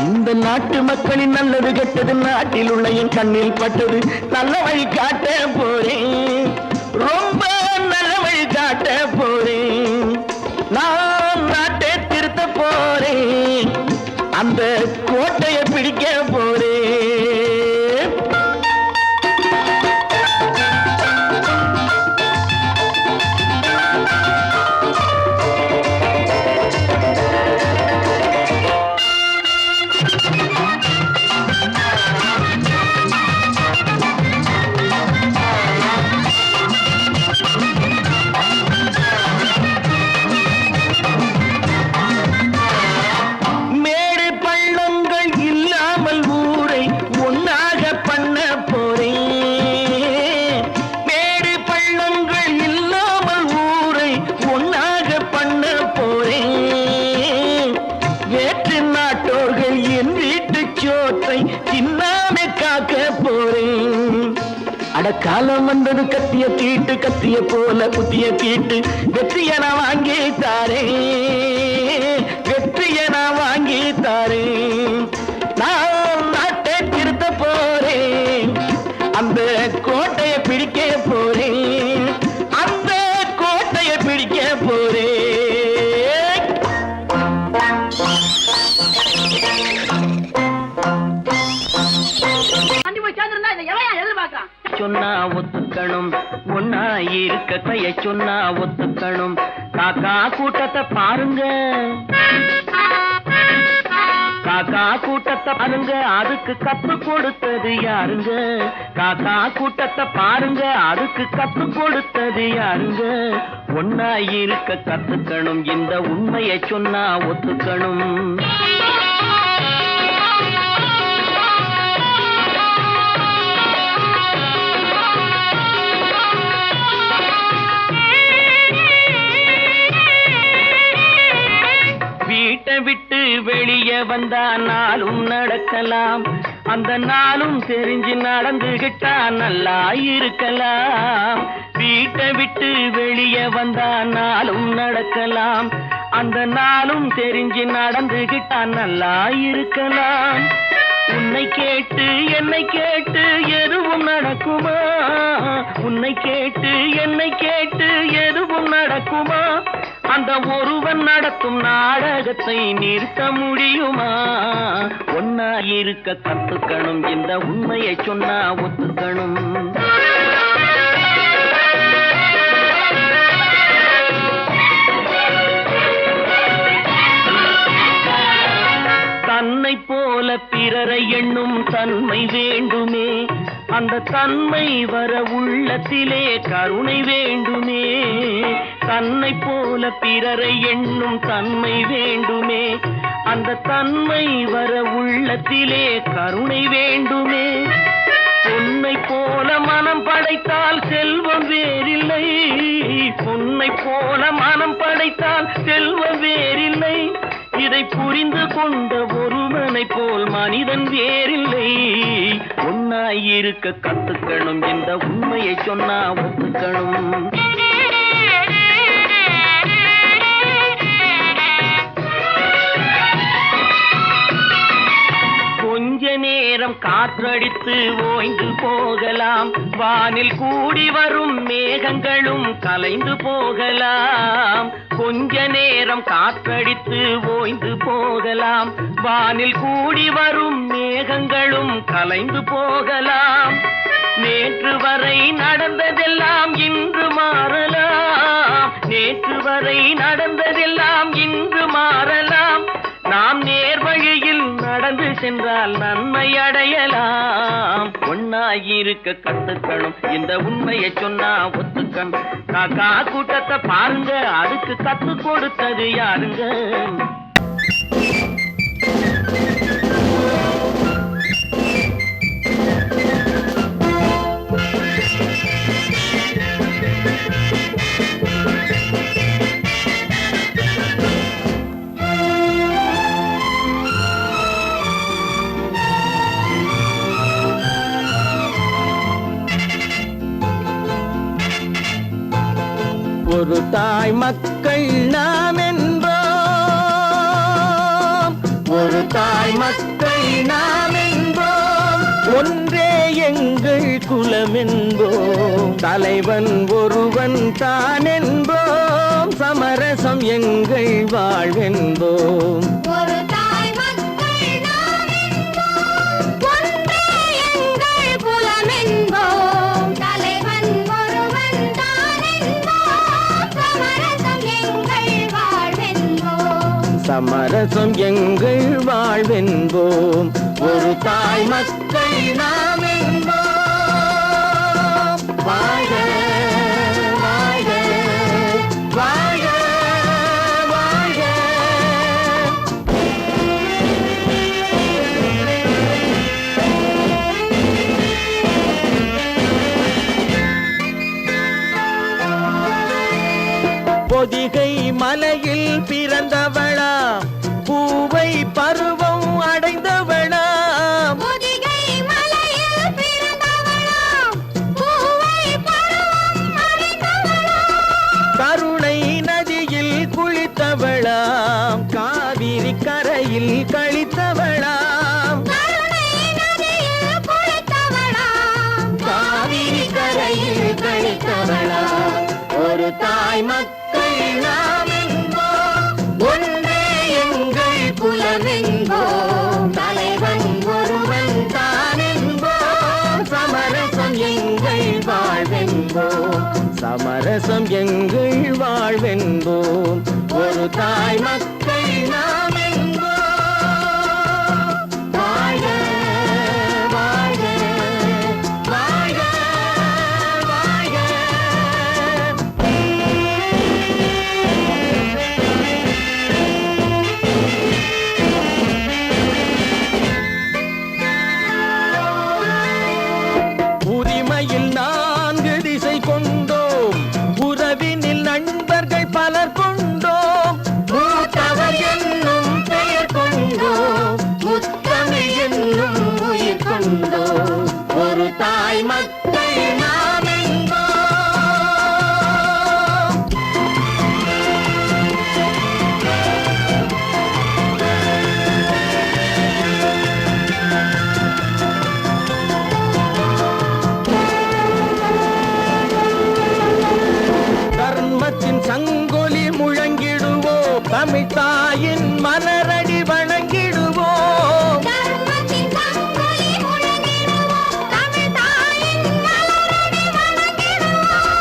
இந்த நாட்டு மக்களின் நல்லது கெட்டது நாட்டில் உள்ள என் கண்ணில் பட்டது நல்ல வழி காட்ட போறேன். ரொம்ப நல்ல வழி காட்ட போறேன். நான் நாட்டை திருத்த போறேன். அந்த கோட்டையை பிடிக்க போறேன். காலம் வந்தது கத்திய தீட்டு கத்திய போல புத்திய தீட்டு வெற்றிய நான் வாங்கி தாரே. வெற்றிய நான் வாங்கி தாரே. நான் நாட்டை திருத்த போறேன். அந்த கோட்டையை பிடிக்க போறேன். அந்த கோட்டையை பிடிக்க போறேன். சொன்னா ஒத்துக்கணும். ஒன்னா இருக்க கைய சொன்னா ஒத்துக்கணும். காக்கா கூட்டத்தை பாருங்க. காக்கா கூட்டத்தை பாருங்க. அதுக்கு கத்து கொடுத்தது யாருங்க? காக்கா கூட்டத்தை பாருங்க. அதுக்கு கத்து கொடுத்தது யாருங்க? ஒன்னா இருக்க கத்துக்கணும். இந்த உண்மையை சொன்னா ஒத்துக்கணும். வீட்டை விட்டு வெளியே வந்தா நாளும் நடக்கலாம். அந்த நாளும் தெரிஞ்சு நடந்துகிட்டா நல்லா இருக்கலாம். வீட்டை விட்டு வெளியே வந்தா நாளும் நடக்கலாம். அந்த நாளும் தெரிஞ்சு நடந்துகிட்டா நல்லா இருக்கலாம். உன்னை கேட்டு என்னை கேட்டு எதுவும் நடக்குமா? உன்னை கேட்டு என்னை கேட்டு எதுவும் நடக்குமா? அந்த ஒருவன் நடத்தும் நாடகத்தை நிறுத்த முடியுமா? ஒன்னா இருக்க கத்துக்கணும். இந்த உண்மையை சொன்னா ஒத்துக்கணும். தன்னை போல பிறரை எண்ணும் தன்மை வேண்டுமே. அந்த தன்மை வர உள்ளத்திலே கருணை வேண்டுமே. தன்னை போல பிறரை எண்ணும் தன்மை வேண்டுமே. அந்த தன்மை வர உள்ளத்திலே கருணை வேண்டுமே. பொன்னை போல மனம் படைத்தால் செல்வம் வேறில்லை. பொன்னை போல மனம் படைத்தால் செல்வம் வேறில்லை. இதை புரிந்து கொண்ட ஒருவனை போல் மனிதன் வேறில்லை. ஒன்னாய் இருக்க கத்துக்கணும். இந்த உண்மையை சொன்னா ஒத்துக்கணும். கொஞ்ச நேரம் நேரம் காற்றடித்து ஓய்ந்து போகலாம், வானில் கூடி வரும் மேகங்களும் கலைந்து போகலாம். கொஞ்ச நேரம் காற்றடித்து ஓய்ந்து போகலாம், வானில் கூடி வரும் மேகங்களும் கலைந்து போகலாம். நேற்று வரை நடந்ததெல்லாம் இன்று மாறலாம், நேற்று வரை நடந்ததெல்லாம் இன்று மாறலாம். நாம் நேர் வழியில் நடந்து சென்றால் நன்மை அடையலாம். ஒன்னாயிருக்க கத்துக்கணும், இந்த உண்மையை சொன்னா ஒத்துக்கணும். காக்கா கூட்டத்தை பாருங்க, அதுக்கு கத்து கொடுத்தது யாருங்க? ஒரு தாய் மக்கள் நாம் என்போம், ஒரு தாய் மக்கள் நாம் என்போம், ஒன்றே எங்கள் குலம் என்போம், தலைவன் ஒருவன் தான் என்போம், சமரசம் எங்கள் வாழ்வென்போம். சமரசம் எங்கள் வாழ்வென்போம், ஒரு தாய் மக்கள் நாம் என்போம். வாழ்க வாழ்க வாழ்க வாழ்க. பொதிகை மலையில் பிறந்தவளா, பூவை பருவம் அடைந்தவளா, பொதிகை மலையில் பிறந்தவளா, பூவை பருவம் அடைந்தவளா, கருணை நதியில் குளித்தவளா, காவிரி கரையில் கழித்தவளா, கருணை நதியில் குளித்தவளா, காவிரி கரையில் கழித்தவளா. ஒரு தாய் மக்கள் நாம் என்போம், ஒன்றே எங்கள் குலம் என்போம், தலைவன் ஒருவன் தான் என்போம், சமரசம் எங்கள் வாழ்வென்போம், சமரசம் எங்கள் வாழ்வென்போம். ஒரு தாய் மக்கள் நாம் என்போம். வாழ்க வாழ்க வாழ்க வாழ்க. உரிமையில் 4 திசை கொண்டோம், உறவினில் நண்பர்கள் பலர் கொண்டோம், மூத்தவர் என்னும் பெயர் கொண்டோம், முத்தமிழ் என்னும் உயிர் கொண்டோம், ஒரு தாய் மக்கள் நாம் என்போம். தர்மத்தின் சங்கொலி முழங்கிடுவோம், தமிழ் தாயின் மலரடி வணங்கிடுவோம், தர்மத்தின் சங்கொலி முழங்கிடுவோம், தமிழ் தாயின் மலரடி வணங்கிடுவோம்,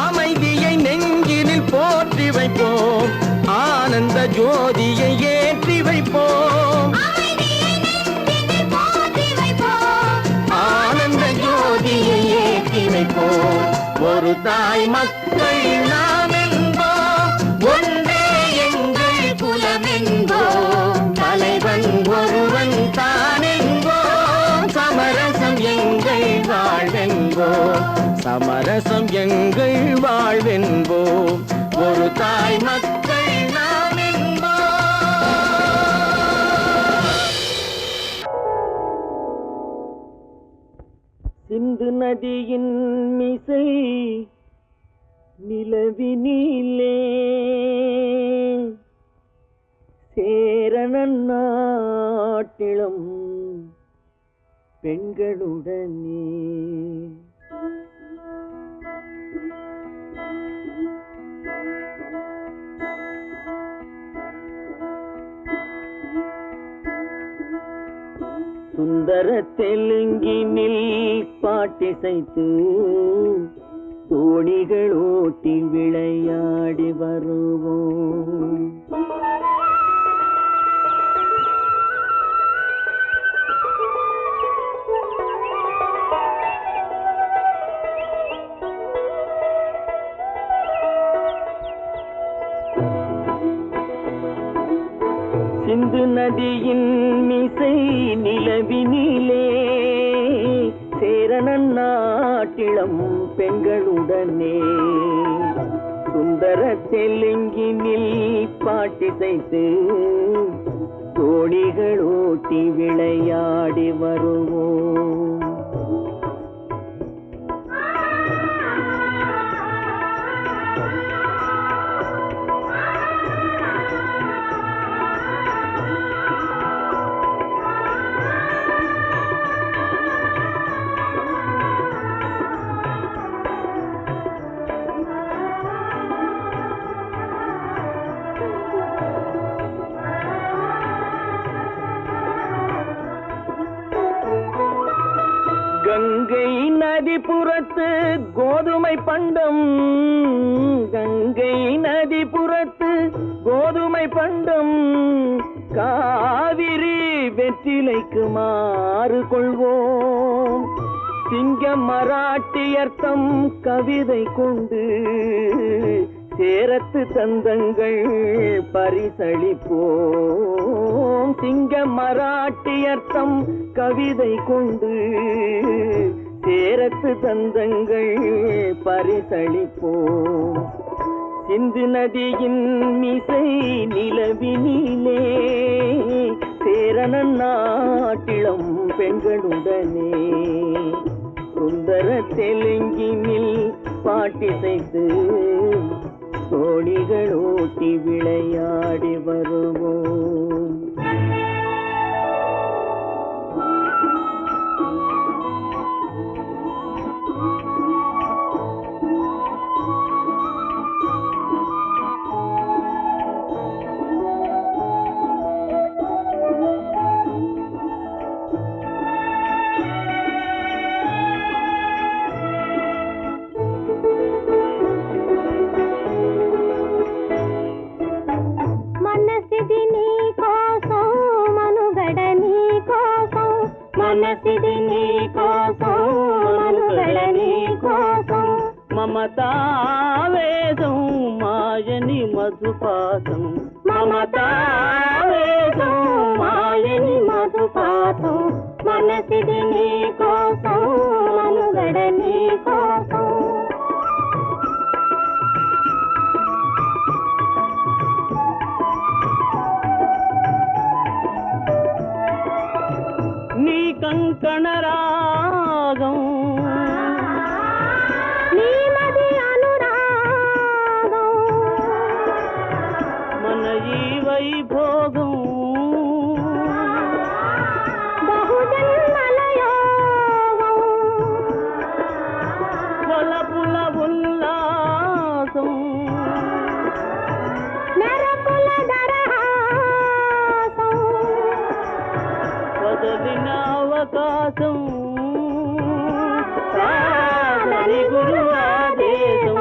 அமைதியை நெஞ்சினில் போற்றி வைப்போம், ஆனந்த ஜோதியை ஏற்றி வைப்போம், அமைதியை நெஞ்சினில் போற்றி வைப்போம், ஆனந்த ஜோதியை ஏற்றி வைப்போம். ஒரு தாய் மக்கள் நாம் என்போம், ஒன்றே எங்கள் குலம் என்போம், தலைவன் ஒருவன் தான் என்போம், சமரசம் எங்கள் வாழ்வென்போம், சமரசம் எங்கள் வாழ்வென்போம். ஒரு தாய் மக்கள் நாம் என்போம். சிந்து நதியின் மிசை நிலவினிலே சேரணன் நாட்டிலும் பெண்களுடனே. சுந்தர தெலுங்கினில் பாட்டிசைத்து தோணிகள் ஓட்டி விளையாடி வருவோம். சிந்து நதியின் மிசை நிலவினிலே சேரணன் நாட்டிளம் பெண்களுடனே சுந்தர தெலுங்கினில் பாட்டிசைத்து தோணிகள் ஓட்டி விளையாடி வருவோம். கங்கை நதிபுறத்து கோதுமை பண்டம், கங்கை நதிபுறத்து கோதுமை பண்டம், காவிரி வெற்றிலைக்கு மாறு கொள்வோம். சிங்கம் மராட்டியர்த்தம் கவிதை கொண்டு சேரத்து தந்தங்கள் பரிசளிப்போம். சிங்கம் மராட்டியர்த்தம் கவிதை கொண்டு சேரத்து தந்தங்கள் பரிசளிப்போம். சிந்து நதியின் மிசை நிலவினிலே சேரணன் நாட்டிளம் பெண்களுடனே சுந்தர தெலுங்கினில் பாட்டிசைத்து தோணிகள் ஓட்டி விளையாடி வருவோம். మనసిది నీ కోసం మనుగడ నీ కోసం మమతావేదం మాయని మధుపాసం మమతావేదం మాయని మధుపాసం మనసిది నీ కోసం మనుగడ నీ కోసం నీ కంకణ రాగం నీ మది అనురాగం మన ఈ వైభోగం బహుజన్మల యోగం వలపుల ఉల్లాసం మెరపుల దరహాసం వదలిన అవకాశం సాధని గురు ఆదేశం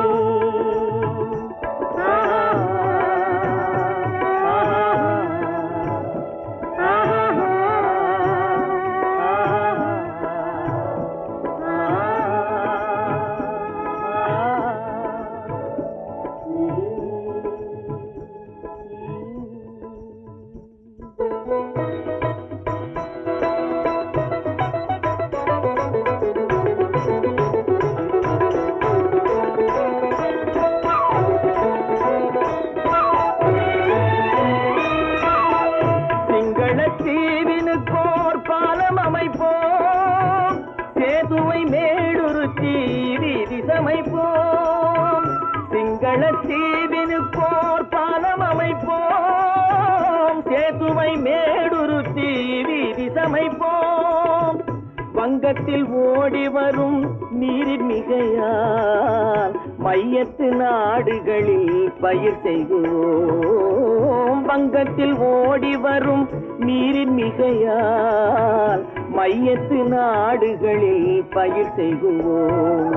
வங்கத்தில் ஓடி வரும் நீரின் மிகையால் மையத்து நாடுகளில் பயிர் செய்கிறோம். வங்கத்தில் ஓடி வரும் நீரின் மிகையால் மையத்து நாடுகளில் பயிர் செய்கிறோம்.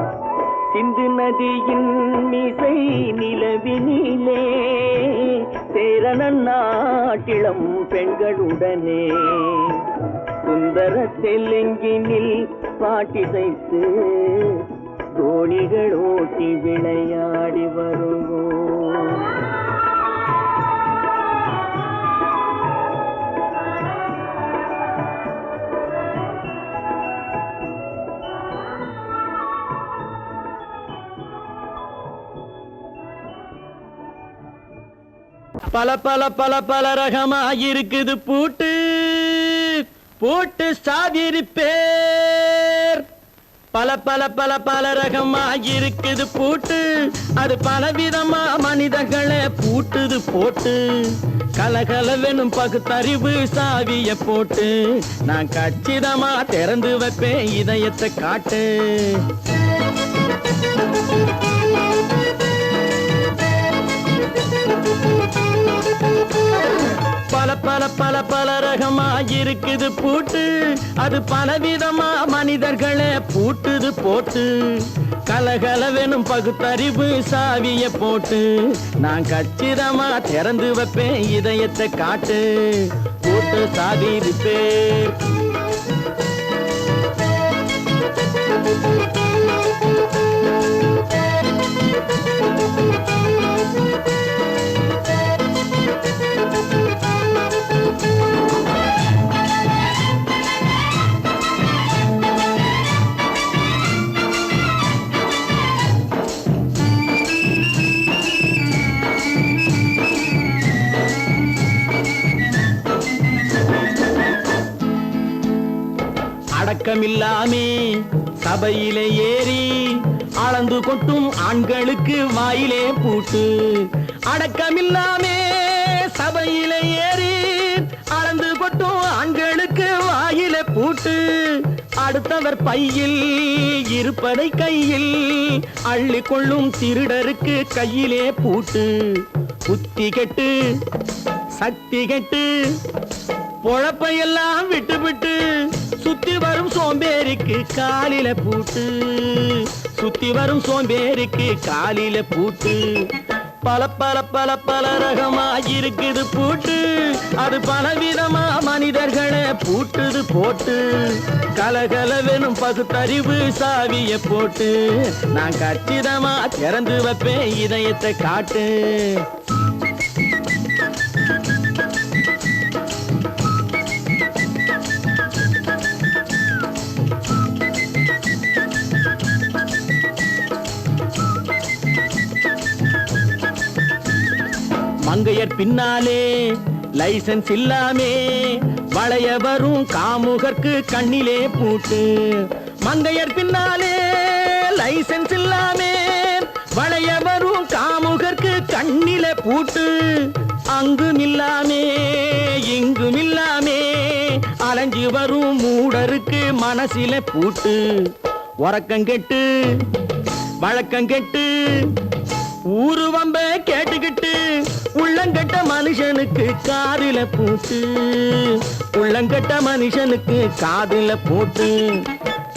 சிந்து நதியின் மிசை நிலவினிலே சேரண நாட்டிளம் பெண்களுடனே சுந்தர தெலுங்கினில் பாட்டிசைத்து தோணிகள் ஓட்டி விளையாடி வருவோம். பல பல பல பல ரகமா இருக்குது பூட்டு பூட்டு சாதிரி பேர். பல பல பல பல ரகமா இருக்குது பூட்டு, அது பலவிதமா மனிதர்களை பூட்டுது போட்டு. கலகலவெனும் பகுத்தறிவு சாவிய போட்டு நான் கச்சிதமா திறந்து வைப்பேன் இதயத்தை காட்டு. பல பல பல பல ரகமா இருக்குது பூட்டு, அது பலவிதமா மனிதர்களை பூட்டுது போட்டு. கலகலவெனும் பகுத்தறிவு சாவிய போட்டு நான் கச்சிதமா திறந்து வைப்பேன் இதயத்தை காட்டு. பூட்டு சாவி பேர். அடக்கமில்லாமே சபையிலே ஏறி அளந்து கொட்டும் ஆண்களுக்கு வாயிலே பூட்டு. அடக்கமில்லாமே சபையிலே ஏறி அளந்து கொட்டும் ஆண்களுக்கு வாயிலே பூட்டு. அடுத்தவர் பையில் இருப்பதை கையில் அள்ளி கொள்ளும் திருடருக்கு கையிலே பூட்டு. புத்தி கெட்டு சக்தி கெட்டு பொழப்பையெல்லாம் விட்டு விட்டு சுத்தி வரும் சோம்பேறிக்கு காலில பூட்டு. சுத்தி வரும் சோம்பேறிக்கு காலில பூட்டு. பல பல பல பல ரகமா இருக்குது பூட்டு, அது பலவிதமா மனிதர்களை பூட்டுது போட்டு. கலகலவெனும் பகுத்தறிவு சாவிய போட்டு நான் கச்சிதமா திறந்து வைப்பேன் இதயத்தை காட்டு. மங்கையர் பின்னாலே லைசன்ஸ் இல்லாமே வளைய வரும் காமுகர்க்கு கண்ணிலே பூட்டு. மங்கையர் பின்னாலே லைசன்ஸ் இல்லாமே வளைய வரும் காமுகர்க்கு கண்ணிலே பூட்டு. அங்கும் இல்லாமே இங்கும் இல்லாமே அலைஞ்சு வரும் மூடருக்கு மனசிலே பூட்டு. உறக்கங்கெட்டு வழக்கங்கெட்டு ஊரு வம்ப கேட்டுக்கிட்டு உள்ளங்கட்ட மனுஷனுக்கு காதில பூட்டு. உள்ளங்கட்ட மனுஷனுக்கு காதில பூட்டு.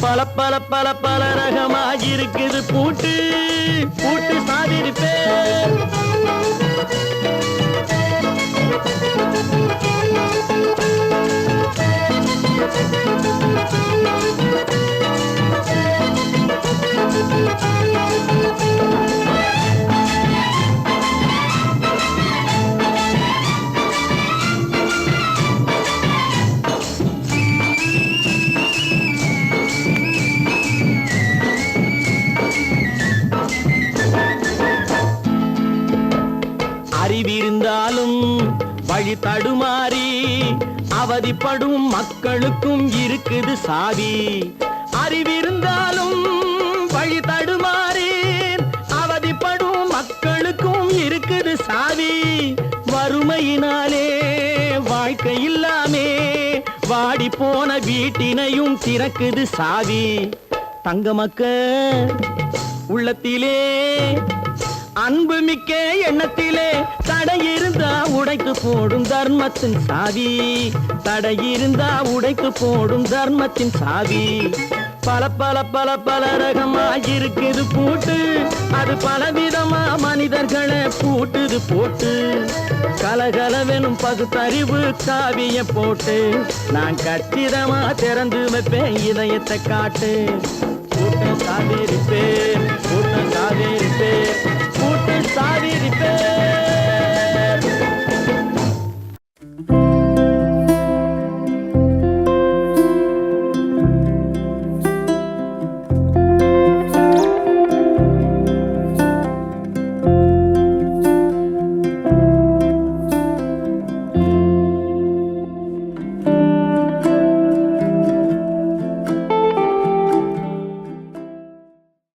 பல பல பல பல ரகமா இருக்குது பூட்டு. பூட்டு சாதிரி பேர். அறிவிருந்தாலும் வழி தடுமாறி அவதிப்படும் மக்களுக்கும் இருக்குது சாவி. அறிவிருந்தாலும் வழி தடுமாறி அவதிப்படும் மக்களுக்கும் இருக்குது சாவி. வறுமையினாலே வாழ்க்கை இல்லாமே வாடி மூடி போன வீட்டினையும் திறக்குது சாவி. தங்க மக்க உள்ளத்திலே அன்பு மிக்க எண்ணத்திலே தடையிருந்தா உடைத்து போடும் தர்மத்தின் சாவி. தடையிருந்தா உடைத்து போடும் தர்மத்தின் சாவி. பல பல பல பல ரகமாயிருக்குது பூட்டு, அது பலவிதமா மனிதர்களை பூட்டுது போட்டு. கலகலவெனும் பகுத்தறிவு காவிய போட்டு நான் கச்சிதமா திறந்து வைப்பேன் இதயத்தை காட்டு. கூட்டம் சாவேரி பேர், கூட்டம் சாவேரி பேர், கூட்டம் சாவேரி பேர்.